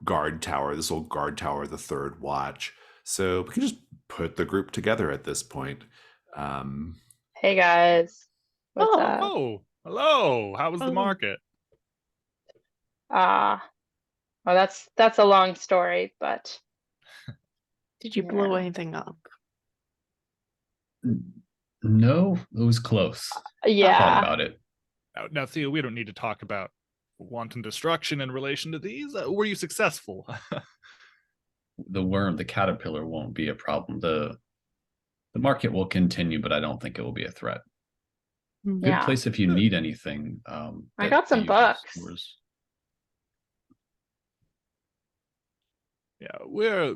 guard tower, this old guard tower, the third watch. So we can just put the group together at this point. Hey guys, what's Oh. up? Oh, hello. How was the Oh. market? Well, that's a long story, but Did you blow Yeah. anything up? No, it was close. Thought yeah, about it. Now, Theo, we don't need to talk about wanton destruction in relation to these. Were you successful? The worm, the caterpillar won't be a problem. The market will continue, but I don't think it will be a threat. Good Yeah. place if you need anything. I got some usual books. stores. Yeah,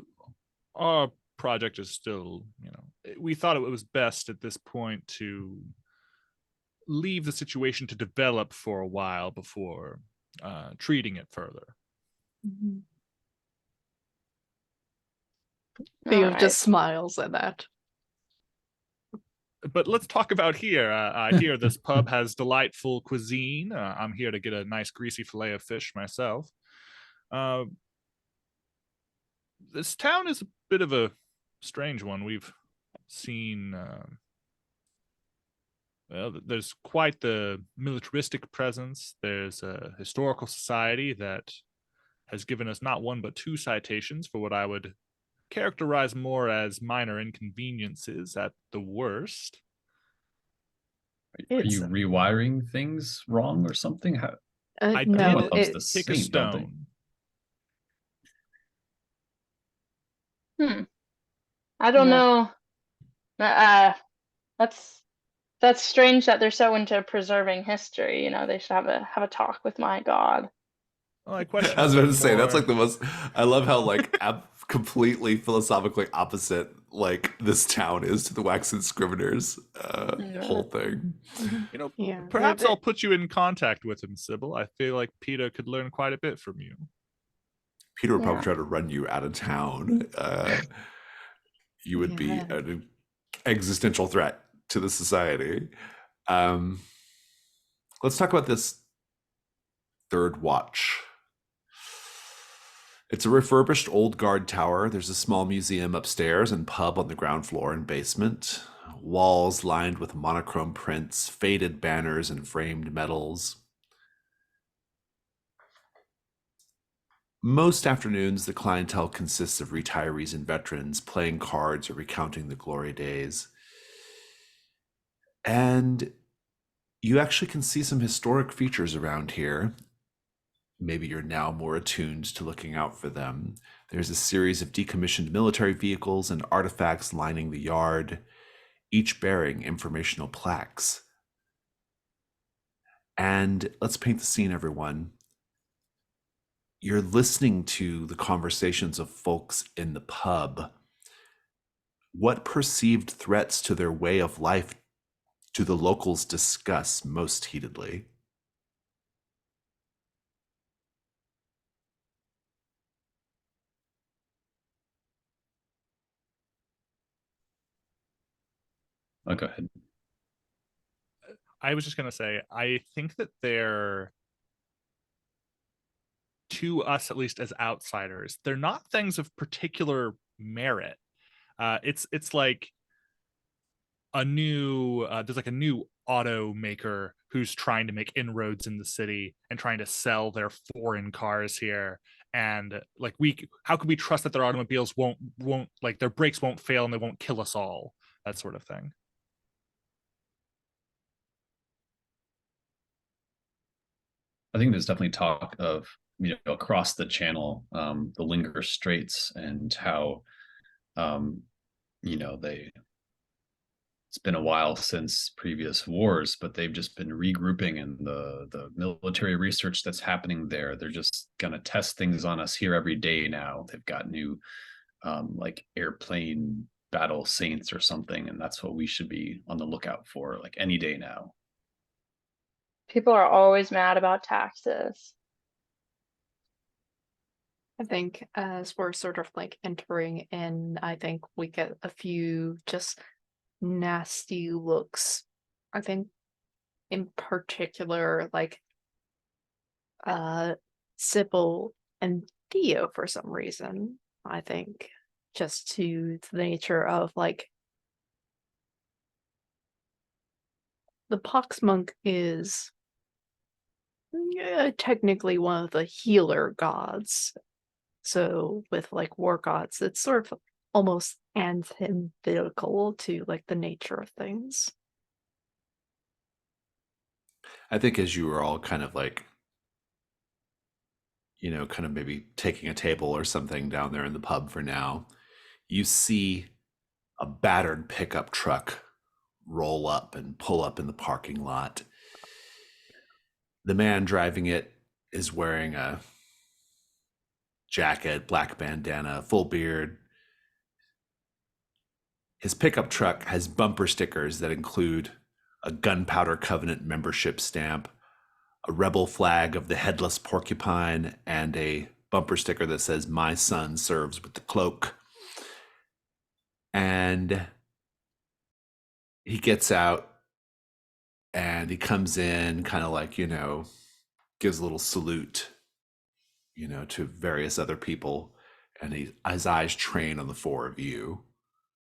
our project is still, we thought it was best at this point to leave the situation to develop for a while before treating it further. Mhm. All Theo right. just smiles at that. But let's talk about here. I hear this pub has delightful cuisine. I'm here to get a nice greasy fillet of fish myself. This town is a bit of a strange one. We've seen Well, there's quite the militaristic presence. There's a historical society that has given us not one but two citations for what I would characterize more as minor inconveniences at the worst. Are It's you rewiring things wrong or something? How, I no, everyone loves did to pick a sing, don't they? stone. I don't No. know. That's strange that they're so into preserving history. You know, they should have a talk with my god. Well, I question I was if about they're to say that's more- like the most. I love how like completely philosophically opposite like this town is to the Waxen Scriveners Yeah. whole thing. you know, Yeah, perhaps the- I'll put you in contact with him, Sybil. I feel like Peter could learn quite a bit from you. Peter would probably Yeah. try to run you out of town. You would be Yeah. an existential threat to the society. Let's talk about this third watch. It's a refurbished old guard tower. There's a small museum upstairs and pub on the ground floor and basement. Walls lined with monochrome prints, faded banners, and framed medals. Most afternoons, the clientele consists of retirees and veterans playing cards or recounting the glory days. And you actually can see some historic features around here. Maybe you're now more attuned to looking out for them. There's a series of decommissioned military vehicles and artifacts lining the yard, each bearing informational plaques. And let's paint the scene, everyone. You're listening to the conversations of folks in the pub. What perceived threats to their way of life do the locals discuss most heatedly? Oh, go ahead. I was just going to say, I think that they're, to us at least as outsiders, they're not things of particular merit. It's like a new there's like a new automaker who's trying to make inroads in the city and trying to sell their foreign cars here, and like how could we trust that their automobiles won't like their brakes won't fail and they won't kill us all, that sort of thing. I think there's definitely talk of, across the channel, the Linger Straits, and how, they, it's been a while since previous wars, but they've just been regrouping, and the military research that's happening there, they're just gonna test things on us here every day now. They've got new like airplane battle saints or something, and that's what we should be on the lookout for, like any day now. People are always mad about taxes. I think as we're sort of like entering in, I think we get a few just nasty looks. I think in particular, like Sybil and Theo for some reason. I think just to the nature of like the Pox Monk is technically one of the healer gods. So with like war gods, it's sort of almost antithetical to like the nature of things. I think as you were all kind of like, kind of maybe taking a table or something down there in the pub for now, you see a battered pickup truck roll up and pull up in the parking lot. The man driving it is wearing a jacket, black bandana, full beard. His pickup truck has bumper stickers that include a Gunpowder Covenant membership stamp, a rebel flag of the headless porcupine, and a bumper sticker that says, "My son serves with the cloak." And he gets out and he comes in kind of like, gives a little salute, to various other people. And his eyes train on the four of you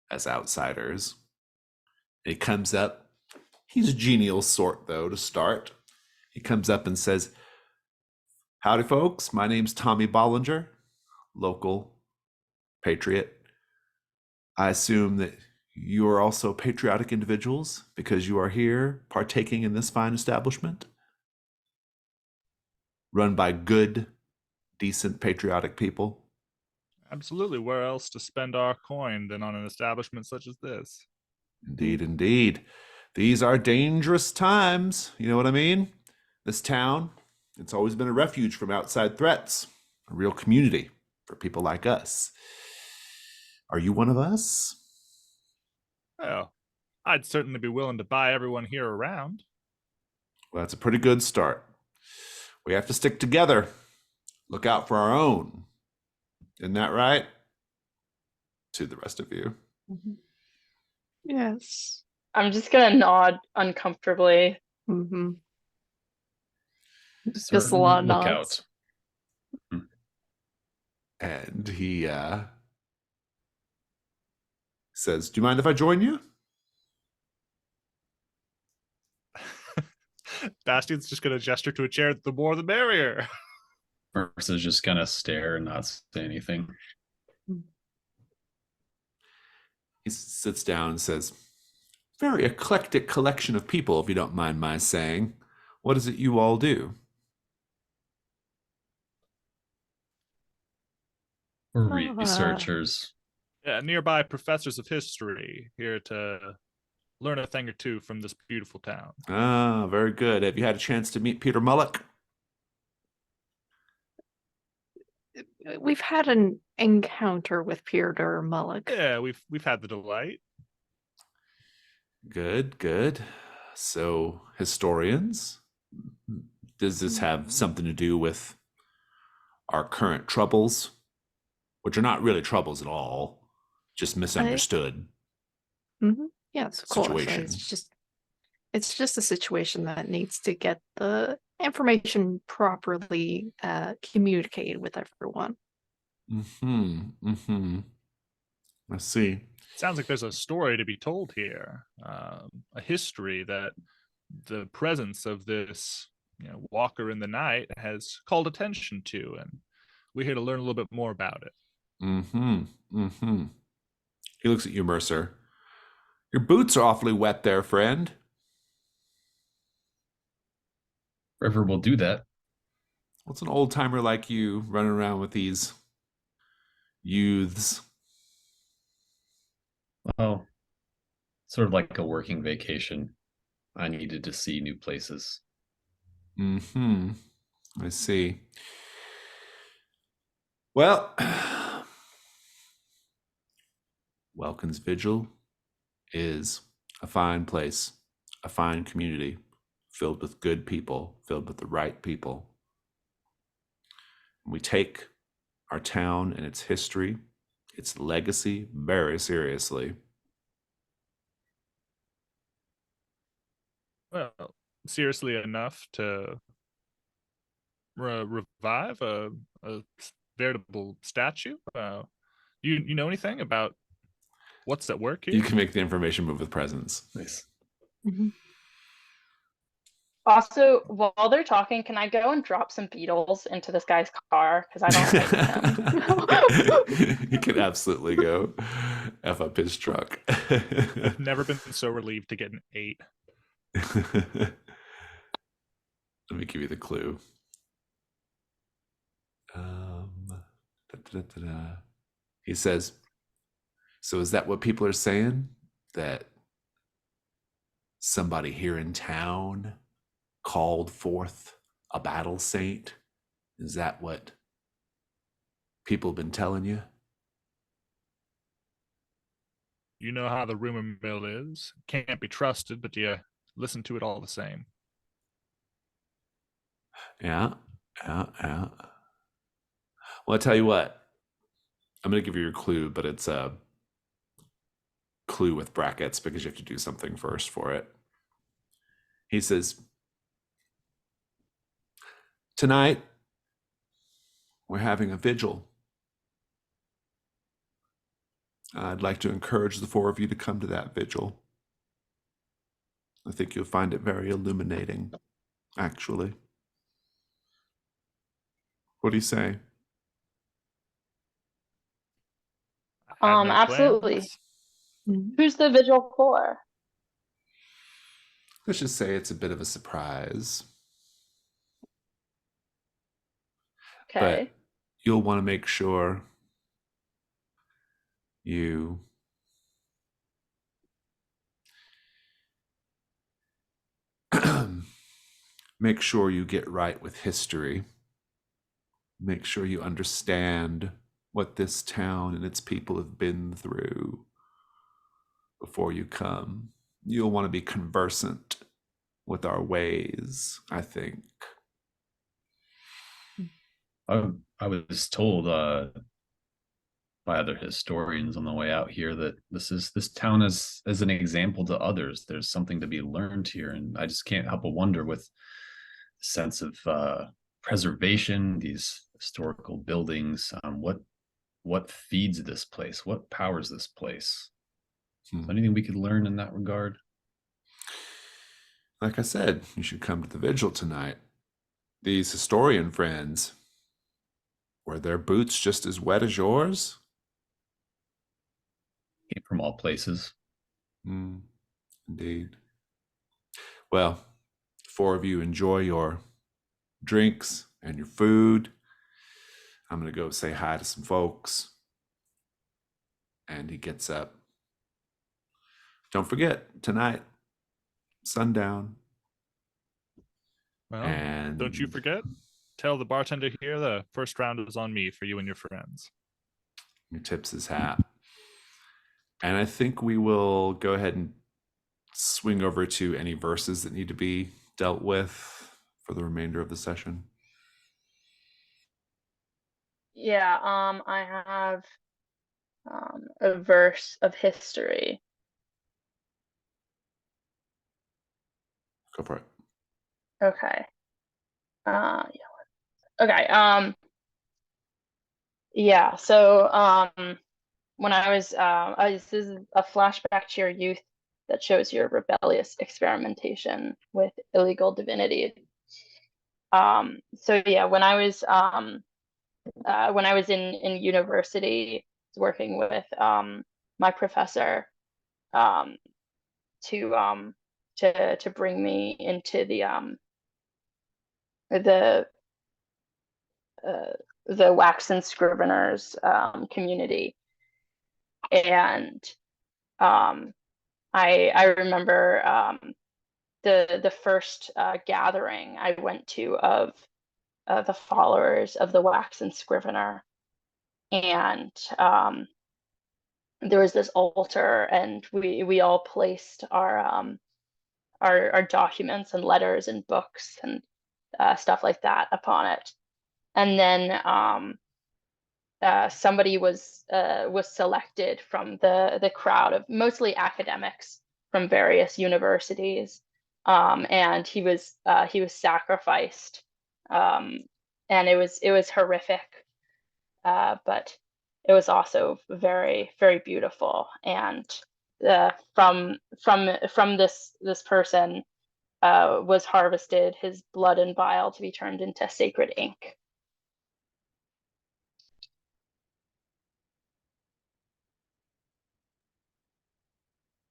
as outsiders. And he comes up, He's a genial sort, though, to start. He comes up and says, "Howdy, folks. My name's Tommy Bollinger, local patriot. I assume that you are also patriotic individuals because you are here partaking in this fine establishment run by good, decent, patriotic people." Absolutely. Where else to spend our coin than on an establishment such as this? Indeed, indeed. These are dangerous times. You know what I mean? This town, it's always been a refuge from outside threats, a real community for people like us. Are you one of us? Well, I'd certainly be willing to buy everyone here around. Well, that's a pretty good start. We have to stick together. Look out for our own. Isn't that right? To the rest of you. Yes. I'm just gonna nod uncomfortably. Mm-hmm. Just a Certain lot of lookout. nods. And he says, "Do you mind if I join you?" Bastian's just going to gesture to a chair. The more the merrier. Versus just gonna stare and not say anything. He sits down and says, "Very eclectic collection of people, if you don't mind my saying. What is it you all do?" We're researchers. Yeah, nearby professors of history here to learn a thing or two from this beautiful town. Ah, very good. Have you had a chance to meet Peter Mullock? We've had an encounter with Peter Mullock. Yeah, we've had the delight. Good, good. So, historians, does this have something to do with our current troubles? Which are not really troubles at all, just misunderstood. Yes, of course. Situation. It's just a situation that needs to get the information properly communicated with everyone. I see. Sounds like there's a story to be told here, a history that the presence of this walker in the night has called attention to, and we're here to learn a little bit more about it. He looks at you, Mercer. Your boots are awfully wet there, friend. River will do that. What's an old timer like you running around with these youths? Well, sort of like a working vacation. I needed to see new places. I see. Well, Welkin's Vigil is a fine place, a fine community, filled with good people, filled with the right people. We take our town and its history, its legacy, very seriously. Well, seriously enough to revive a veritable statue. You know anything about what's at work here? You can make the information move with presence. Nice. Also, while they're talking, can I go and drop some beetles into this guy's car? Because I don't like him. He could absolutely go F up his truck. I've never been so relieved to get an 8. Let me give you the clue. He says, "So is that what people are saying? That somebody here in town called forth a battle saint? Is that what people have been telling you?" You know how the rumor mill is. Can't be trusted, but you listen to it all the same. Yeah. Well, I tell you what. I'm going to give you your clue, but it's a clue with brackets because you have to do something first for it. He says, "Tonight, we're having a vigil. I'd like to encourage the 4 of you to come to that vigil. I think you'll find it very illuminating, actually. What do you say? I had no Absolutely. plans. Mhm. Who's the vigil for? Let's just say it's a bit of a surprise. Okay. But you'll want to make sure you make sure you get right with history. Make sure you understand what this town and its people have been through before you come. You'll want to be conversant with our ways, I think. I was told by other historians on the way out here that this town is as an example to others. There's something to be learned here, and I just can't help but wonder with the sense of preservation, these historical buildings, what feeds this place, what powers this place. Anything we could learn in that regard? Like I said, you should come to the vigil tonight. These historian friends, were their boots just as wet as yours? Came from all places. Indeed. Well, 4 of you enjoy your drinks and your food. I'm going to go say hi to some folks. And he gets up. Don't forget, tonight, sundown. Well, And don't you forget. Tell the bartender here the first round is on me for you and your friends. he tips his hat. And I think we will go ahead and swing over to any verses that need to be dealt with for the remainder of the session. Yeah, I have a verse of history. Go for it. Okay. Yeah. Okay. Yeah. So, when I was, this is a flashback to your youth that shows your rebellious experimentation with illegal divinity. So yeah, when I was in university, working with my professor to bring me into the the Waxen Scriveners community, and I remember the first gathering I went to of the followers of the Waxen Scrivener, and there was this altar, and we all placed our documents and letters and books and stuff like that upon it. And then somebody was selected from the crowd of mostly academics from various universities, and he was sacrificed, and it was horrific, but it was also very, very beautiful. And from this person was harvested his blood and bile to be turned into sacred ink.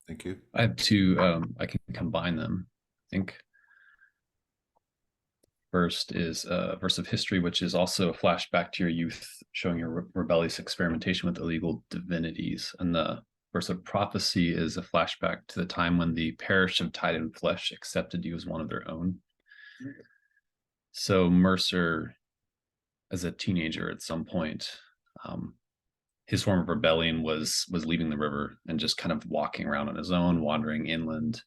Thank you. I have two. I can combine them. I think first is a verse of history, which is also a flashback to your youth, showing your rebellious experimentation with illegal divinities. And the verse of prophecy is a flashback to the time when the parish of Tide and Flesh accepted you as one of their own. So Mercer, as a teenager at some point, his form of rebellion was leaving the river and just kind of walking around on his own, wandering inland,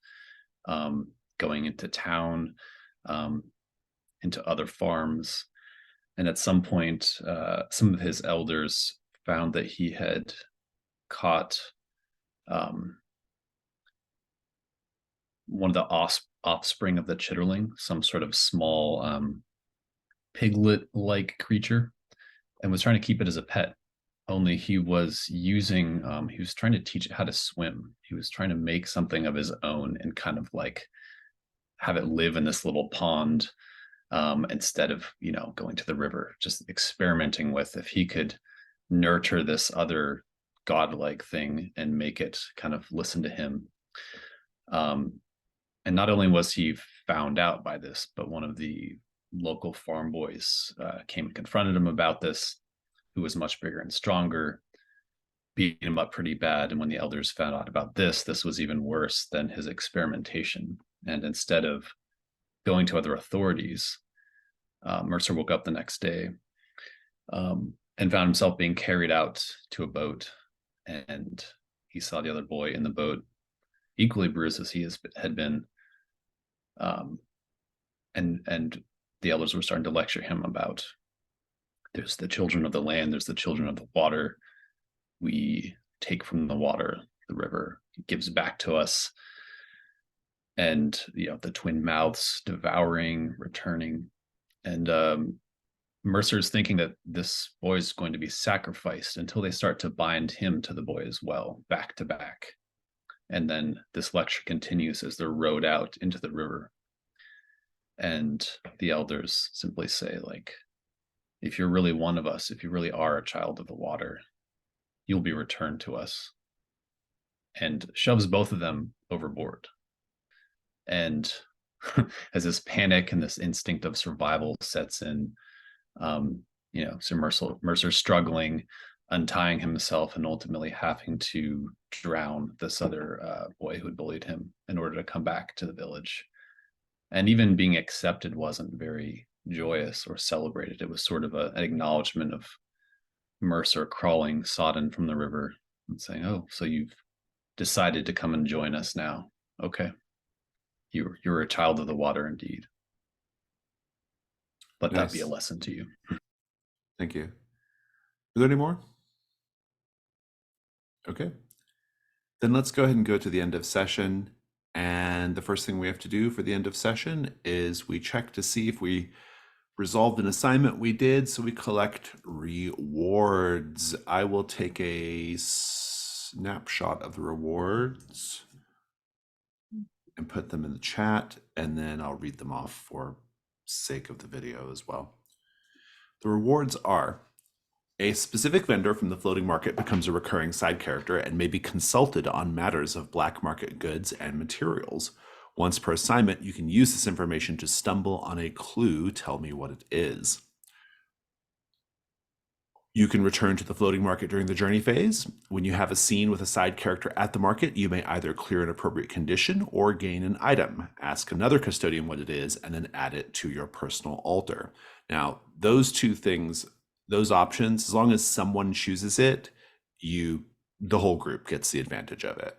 going into town, into other farms. And at some point, some of his elders found that he had caught one of the offspring of the chitterling, some sort of small piglet-like creature, and was trying to keep it as a pet. Only he was trying to teach it how to swim. He was trying to make something of his own and kind of like have it live in this little pond instead of, you know, going to the river, just experimenting with if he could nurture this other godlike thing and make it kind of listen to him. And not only was he found out by this, but one of the local farm boys came and confronted him about this, who was much bigger and stronger, beat him up pretty bad. And when the elders found out about this, this was even worse than his experimentation. And instead of going to other authorities, Mercer woke up the next day and found himself being carried out to a boat. And he saw the other boy in the boat, equally bruised as he had been. And the elders were starting to lecture him about there's the children of the land, there's the children of the water. We take from the water, the river, it gives back to us. And, you know, the twin mouths devouring, returning. And Mercer's thinking that this boy is going to be sacrificed until they start to bind him to the boy as well, back to back. And then this lecture continues as they're rowed out into the river. And the elders simply say, like, if you're really one of us, if you really are a child of the water, you'll be returned to us. And shoves both of them overboard. And as this panic and this instinct of survival sets in, you know, so Mercer's struggling, untying himself, and ultimately having to drown this other boy who had bullied him in order to come back to the village. And even being accepted wasn't very joyous or celebrated. It was sort of an acknowledgement of Mercer crawling sodden from the river and saying, oh, so you've decided to come and join us now. Okay. You're a child of the water indeed. Let that be a lesson to you. Thank you. Are there any more? Okay. Then let's go ahead and go to the end of session. And the first thing we have to do for the end of session is we check to see if we resolved an assignment we did, so we collect rewards. I will take a snapshot of the rewards and put them in the chat, and then I'll read them off for sake of the video as well. The rewards are: a specific vendor from the floating market becomes a recurring side character and may be consulted on matters of black market goods and materials. Once per assignment, you can use this information to stumble on a clue. Tell me what it is. You can return to the floating market during the journey phase. When you have a scene with a side character at the market, you may either clear an appropriate condition or gain an item. Ask another custodian what it is, and then add it to your personal altar. Now, those two things, those options, as long as someone chooses it, the whole group gets the advantage of it.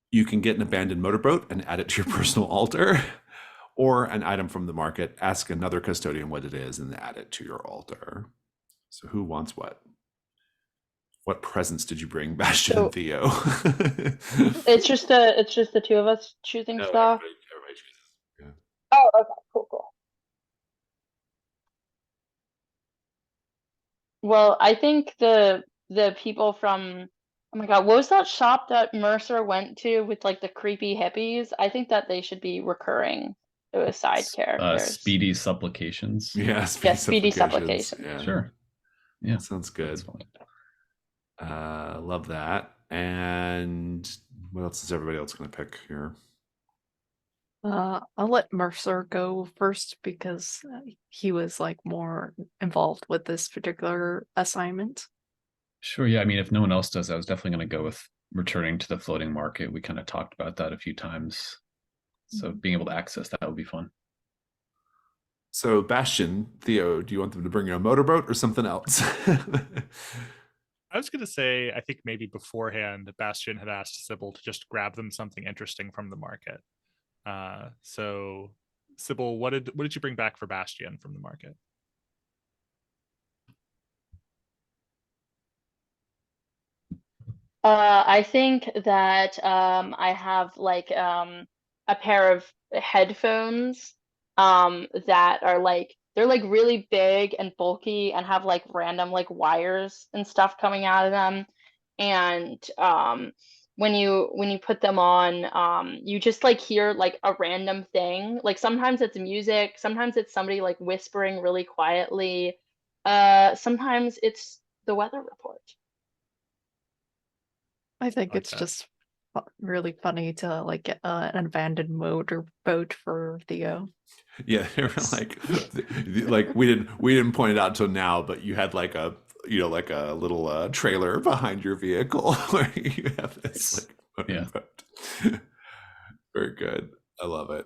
You can get an abandoned motorboat and add it to your personal altar, or an item from the market, ask another custodian what it is, and add it to your altar. So who wants what? What presents did you bring, Bastion and Theo? It's just the two of us choosing stuff. Everybody chooses. Yeah. Oh, okay, cool. Well, I think the people from, oh my god, what was that shop that Mercer went to with like the creepy hippies? I think that they should be recurring. It was side characters. Speedy supplications. Yeah, Speedy supplications. Yeah. Sure. Yeah, sounds good. Love that. And what else is everybody else going to pick here? I'll let Mercer go first because he was like more involved with this particular assignment. Sure. Yeah. I mean, if no one else does, I was definitely going to go with returning to the floating market. We kind of talked about that a few times. So being able to access that would be fun. So Bastion, Theo, do you want them to bring you a motorboat or something else? I was going to say, I think maybe beforehand, Bastion had asked Sybil to just grab them something interesting from the market. So Sybil, what did you bring back for Bastion from the market? I think that I have like a pair of headphones that are like, they're like really big and bulky and have like random like wires and stuff coming out of them. And when you put them on, you just like hear like a random thing. Like sometimes it's music, sometimes it's somebody like whispering really quietly. Sometimes it's the weather report. I think Like it's that. just really funny to like get an abandoned motor boat for Theo. Yeah, they were like we didn't point it out until now, but you had like a like a little trailer behind your vehicle where you have this like Yeah. motorboat. Very good. I love it.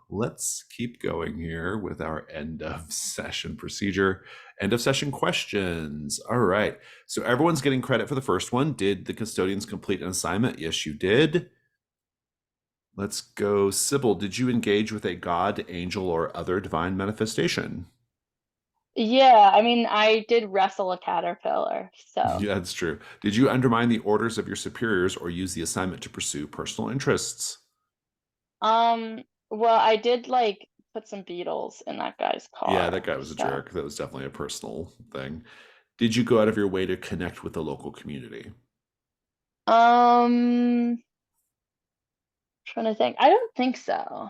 Let's keep going here with our end of session procedure. End of session questions. All right. So everyone's getting credit for the first one. Did the custodians complete an assignment? Yes, you did. Let's go. Sybil, did you engage with a god, angel, or other divine manifestation? Yeah, I mean, I did wrestle a caterpillar, so. Yeah, that's true. Did you undermine the orders of your superiors or use the assignment to pursue personal interests? Well, I did like put some beetles in that guy's Yeah, that car, guy was a so. jerk. That was definitely a personal thing. Did you go out of your way to connect with the local community? Trying to think. I don't think so.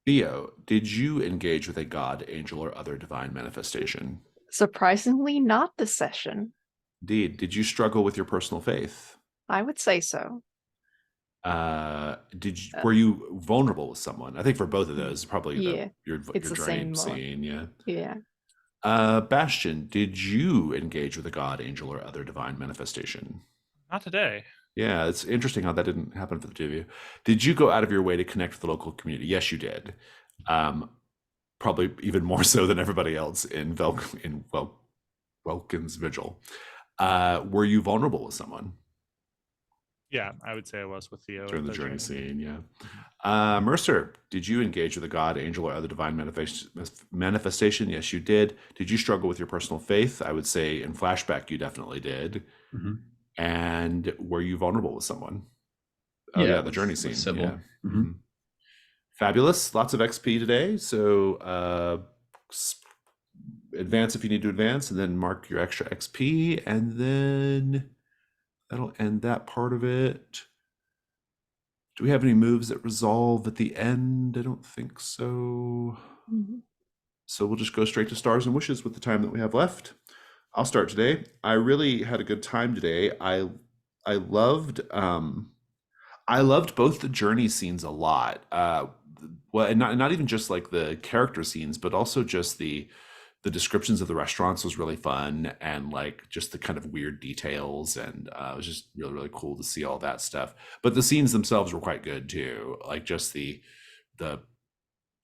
Theo, did you engage with a god, angel, or other divine manifestation? Surprisingly, not this session. Indeed. Did you struggle with your personal faith? I would say so. Were you vulnerable with someone? I think for both of those, probably Yeah, your it's the journey same one. scene. Yeah. Yeah. Bastion, did you engage with a god, angel, or other divine manifestation? Not today. Yeah, it's interesting how that didn't happen for the two of you. Did you go out of your way to connect with the local community? Yes, you did. Probably even more so than everybody else in Welkin's Vigil. Were you vulnerable with someone Yeah, I would say I was with Theo during at the journey scene. scene? Yeah. Mercer, did you engage with a god, angel, or other divine manifestation? Yes, you did. Did you struggle with your personal faith? I would say in flashback, you definitely did. Mm-hmm. And were you vulnerable with someone? Oh Yeah, yeah, the journey scene. Sybil. Yeah. Mm-hmm. Fabulous. Lots of XP today. So advance if you need to advance, and then mark your extra XP, and then that'll end that part of it. Do we have any moves that resolve at the end? I don't think so. Mm-hmm. So we'll just go straight to stars and wishes with the time that we have left. I'll start today. I really had a good time today. I loved both the journey scenes a lot. Well, and not even just like the character scenes, but also just the descriptions of the restaurants was really fun, and like just the kind of weird details, and it was just really, really cool to see all that stuff. But the scenes themselves were quite good too, like just the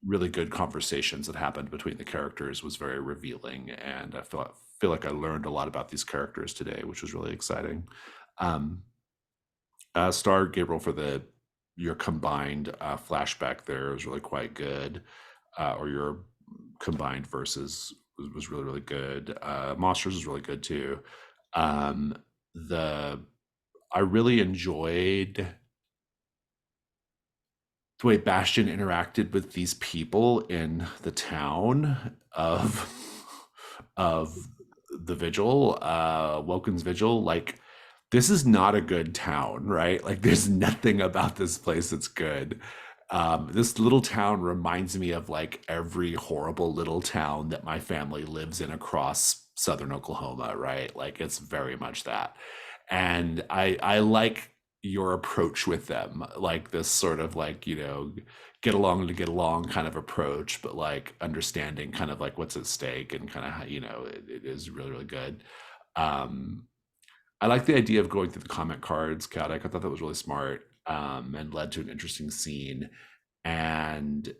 really good conversations that happened between the characters was very revealing, and I feel like I learned a lot about these characters today, which was really exciting. Star Gabriel, for your combined flashback there was really quite good, or your combined verses was really, really good. Monsters was really good too. I really enjoyed the way Bastion interacted with these people in the town of the Vigil, Welkin's Vigil. Like, this is not a good town, right? Like, there's nothing about this place that's good. This little town reminds me of like every horrible little town that my family lives in across southern Oklahoma, right? Like, it's very much that. And I like your approach with them, like this sort of like, get along to get along kind of approach, but like understanding kind of like what's at stake, and kind of how, it is really, really good. I like the idea of going through the comment cards, Chaotic. I thought that was really smart, and led to an interesting scene. And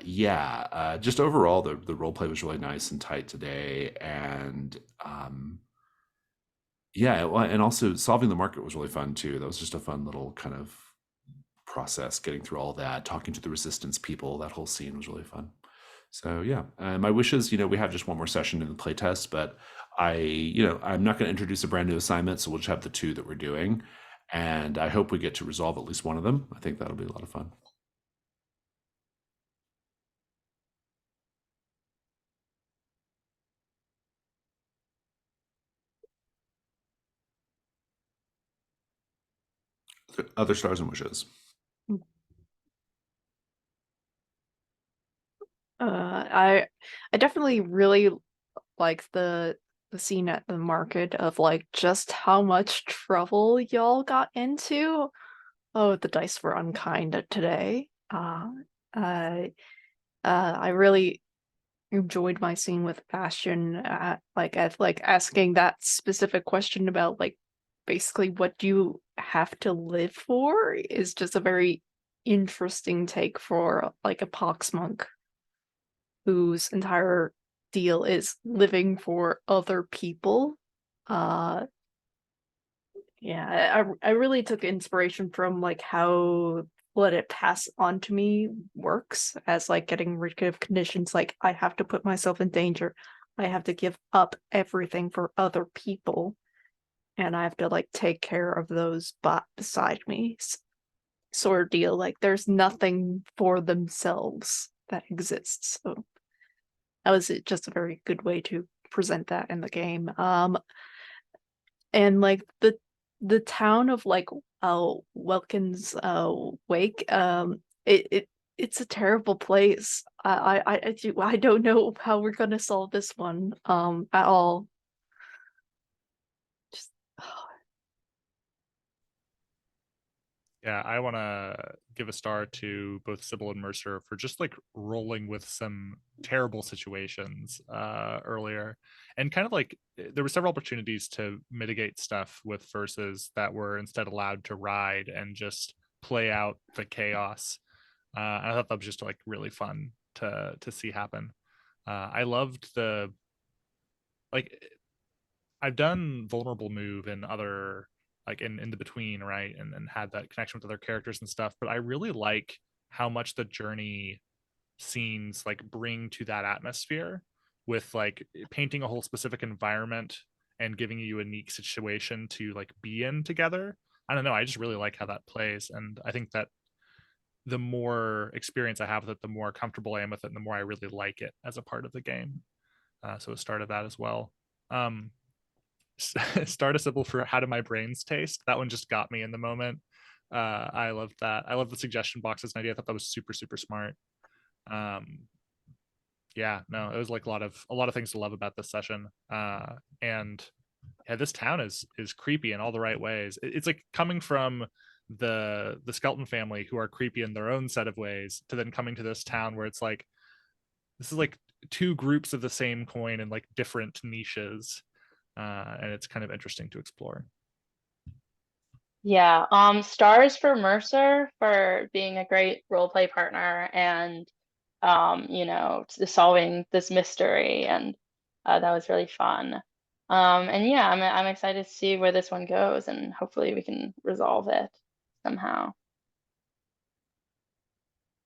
just overall, the role play was really nice and tight today. And and also solving the market was really fun too. That was just a fun little kind of process, getting through all that, talking to the resistance people. That whole scene was really fun. So yeah, my wishes, we have just one more session in the playtest, but I'm not going to introduce a brand new assignment, so we'll just have the two that we're doing, and I hope we get to resolve at least one of them. I think that'll be a lot of fun. Other stars and wishes. I definitely really like the scene at the market of like just how much trouble y'all got into. Oh, the dice were unkind today. I really enjoyed my scene with Bastion, like asking that specific question about like basically what do you have to live for is just a very interesting take for like a pox monk whose entire deal is living for other people. Yeah, I really took inspiration from like how let it pass on to me works as like getting rid of conditions like I have to put myself in danger. I have to give up everything for other people. And I have to like take care of those beside me. Sort of deal. Like there's nothing for themselves that exists. So that was just a very good way to present that in the game. And like the town of like Welkin's Wake, it's a terrible place. I don't know how we're gonna solve this one at all. Just Yeah, I want to give a star to both Sybil and Mercer for just like rolling with some terrible situations earlier, and kind of like there were several opportunities to mitigate stuff with verses that were instead allowed to ride and just play out the chaos. I thought that was just like really fun to see happen. I loved the like I've done vulnerable move in other like in the between, right? And had that connection with other characters and stuff. But I really like how much the journey scenes like bring to that atmosphere with like painting a whole specific environment and giving you a unique situation to like be in together. I don't know. I just really like how that plays. And I think that the more experience I have with it, the more comfortable I am with it, and the more I really like it as a part of the game. So it started that as well. Start a symbol for how do my brains taste. That one just got me in the moment. I loved that. I love the suggestion boxes and idea. I thought that was super smart. Yeah, no, it was like a lot of things to love about this session. And yeah, this town is creepy in all the right ways. It's like coming from the Skeleton family, who are creepy in their own set of ways, to then coming to this town where it's like this is like two groups of the same coin and like different niches. And it's kind of interesting to explore. Yeah, stars for Mercer for being a great role play partner and you know, solving this mystery, and that was really fun. And yeah, I'm excited to see where this one goes, and hopefully we can resolve it somehow.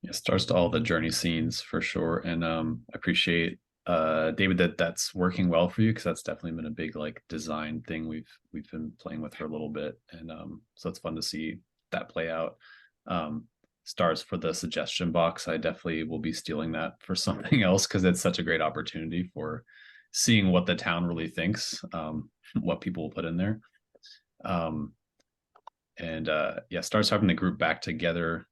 Yeah, stars to all the journey scenes for sure. And I appreciate David that's working well for you, because that's definitely been a big like design thing we've been playing with for a little bit. And so it's fun to see that play out. Stars for the suggestion box. I definitely will be stealing that for something else, because it's such a great opportunity for seeing what the town really thinks, what people will put in there. And yeah, stars having the group back together.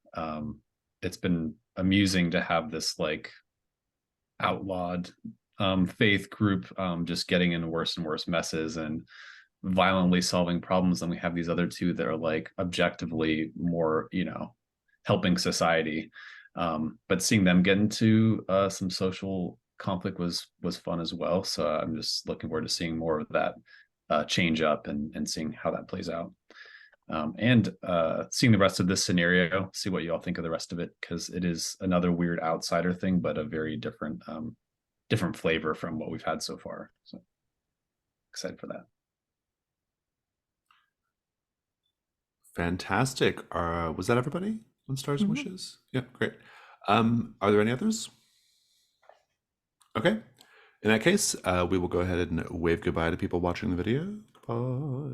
It's been amusing to have this like outlawed faith group just getting in worse and worse messes and violently solving problems. And we have these other two that are like objectively more, you know, helping society. But seeing them get into some social conflict was fun as well. So I'm just looking forward to seeing more of that change up and seeing how that plays out. And seeing the rest of this scenario, see what you all think of the rest of it, because it is another weird outsider thing, but a very different different flavor from what we've had so far. So excited for that. Fantastic. Was that everybody on Stars and Wishes? Yeah, great. Are there any others? Okay. In that case, we will go ahead and wave goodbye to people watching the video. Goodbye.